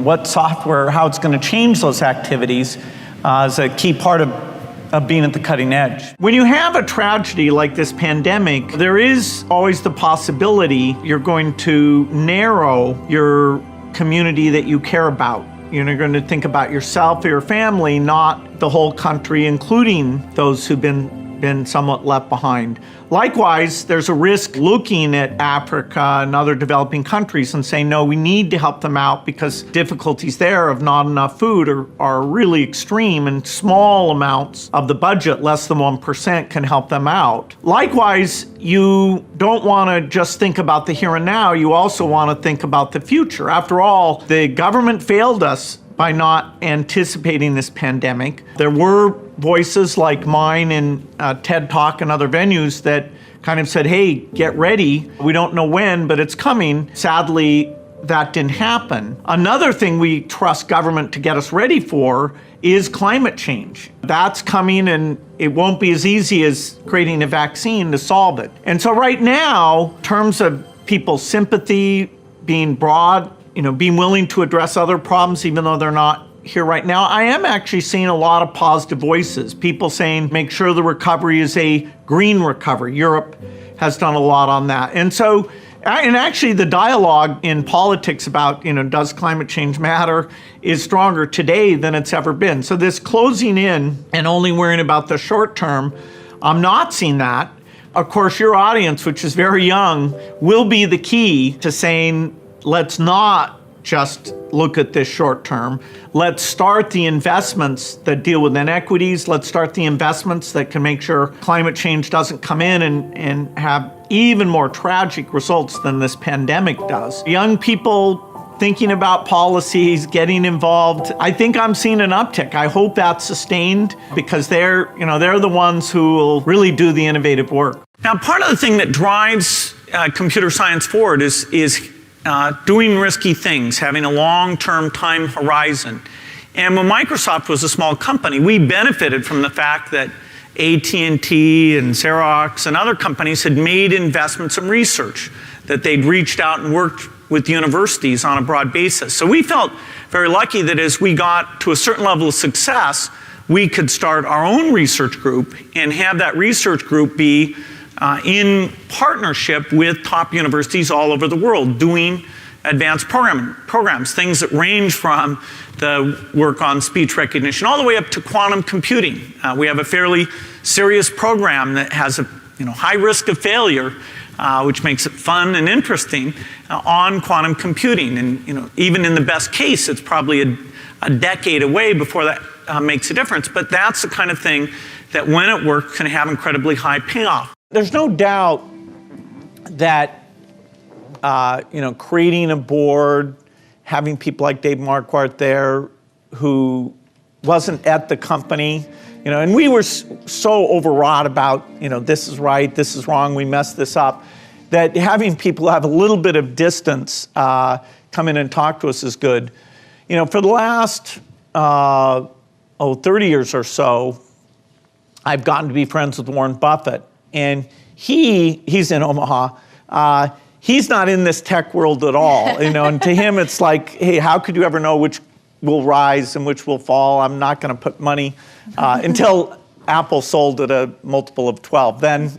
what software, how it's going to change those activities is a key part of being at the cutting edge. When you have a tragedy like this pandemic, there is always the possibility you're going to narrow your community that you care about. You're going to think about yourself or your family, not the whole country, including those who've been somewhat left behind. Likewise, there's a risk looking at Africa and other developing countries and saying, no, we need to help them out because difficulties there of not enough food are really extreme, and small amounts of the budget, less than 1%, can help them out. Likewise, you don't want to just think about the here and now, you also want to think about the future. After all, the government failed us by not anticipating this pandemic. There were voices like mine in TED Talk and other venues that kind of said, hey, get ready. We don't know when, but it's coming. Sadly, that didn't happen. Another thing we trust government to get us ready for is climate change. That's coming, and it won't be as easy as creating a vaccine to solve it. And so right now, in terms of people's sympathy being broad, being willing to address other problems even though they're not here right now, I am actually seeing a lot of positive voices. People saying, make sure the recovery is a green recovery. Europe has done a lot on that. And so, and actually the dialogue in politics about, does climate change matter, is stronger today than it's ever been. So this closing in and only worrying about the short term, I'm not seeing that. Of course, your audience, which is very young, will be the key to saying, let's not just look at this short term. Let's start the investments that deal with inequities. Let's start the investments that can make sure climate change doesn't come in and have even more tragic results than this pandemic does. Young people thinking about policies, getting involved, I think I'm seeing an uptick. I hope that's sustained because they're the ones who will really do the innovative work. Now, part of the thing that drives computer science forward is doing risky things, having a long-term time horizon. And when Microsoft was a small company, we benefited from the fact that AT&T and Xerox and other companies had made investments in research, that they'd reached out and worked with universities on a broad basis. So we felt very lucky that as we got to a certain level of success, we could start our own research group and have that research group be in partnership with top universities all over the world doing advanced programs, things that range from the work on speech recognition all the way up to quantum computing. We have a fairly serious program that has a high risk of failure, which makes it fun and interesting, on quantum computing. And even in the best case, it's probably a decade away before that makes a difference. But that's the kind of thing that when it works can have incredibly high payoff. There's no doubt that creating a board, having people like Dave Marquardt there who wasn't at the company, and we were so overwrought about, this is right, this is wrong, we messed this up, that having people have a little bit of distance come in and talk to us is good. For the last 30 years or so, I've gotten to be friends with Warren Buffett, and he's in Omaha. He's not in this tech world at all, and to him it's like, hey, how could you ever know which will rise and which will fall? I'm not going to put money until Apple sold at a multiple of 12. Then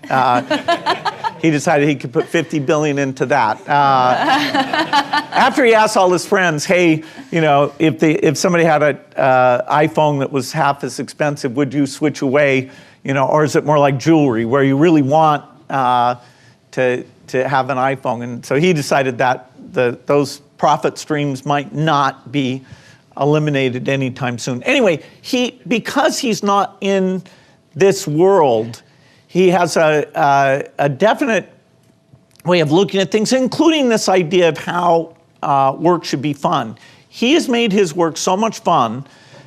he decided he could put $50 billion into that. After he asked all his friends, hey, if somebody had an iPhone that was half as expensive, would you switch away? Or is it more like jewelry where you really want to have an iPhone? And so he decided that those profit streams might not be eliminated anytime soon. Anyway, because he's not in this world, he has a definite way of looking at things, including this idea of how work should be fun. He has made his work so much fun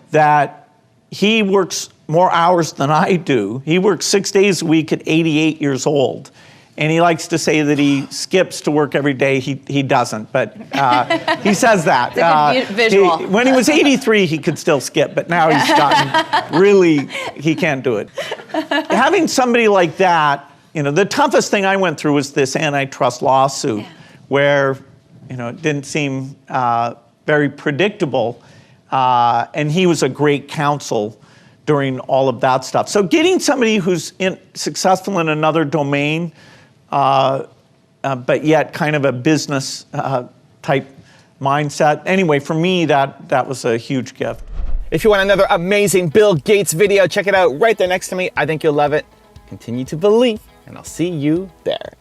that he works more hours than I do. He works 6 days a week at 88 years old. And he likes to say that he skips to work every day. He doesn't, but he says that. It's a good visual. When he was 83, he could still skip, but now he's gotten really, he can't do it. Having somebody like that, the toughest thing I went through was this antitrust lawsuit where, it didn't seem very predictable. And he was a great counsel during all of that stuff. So getting somebody who's successful in another domain, but yet kind of a business type mindset. Anyway, for me, that was a huge gift. If you want another amazing Bill Gates video, check it out right there next to me. I think you'll love it. Continue to believe, and I'll see you there.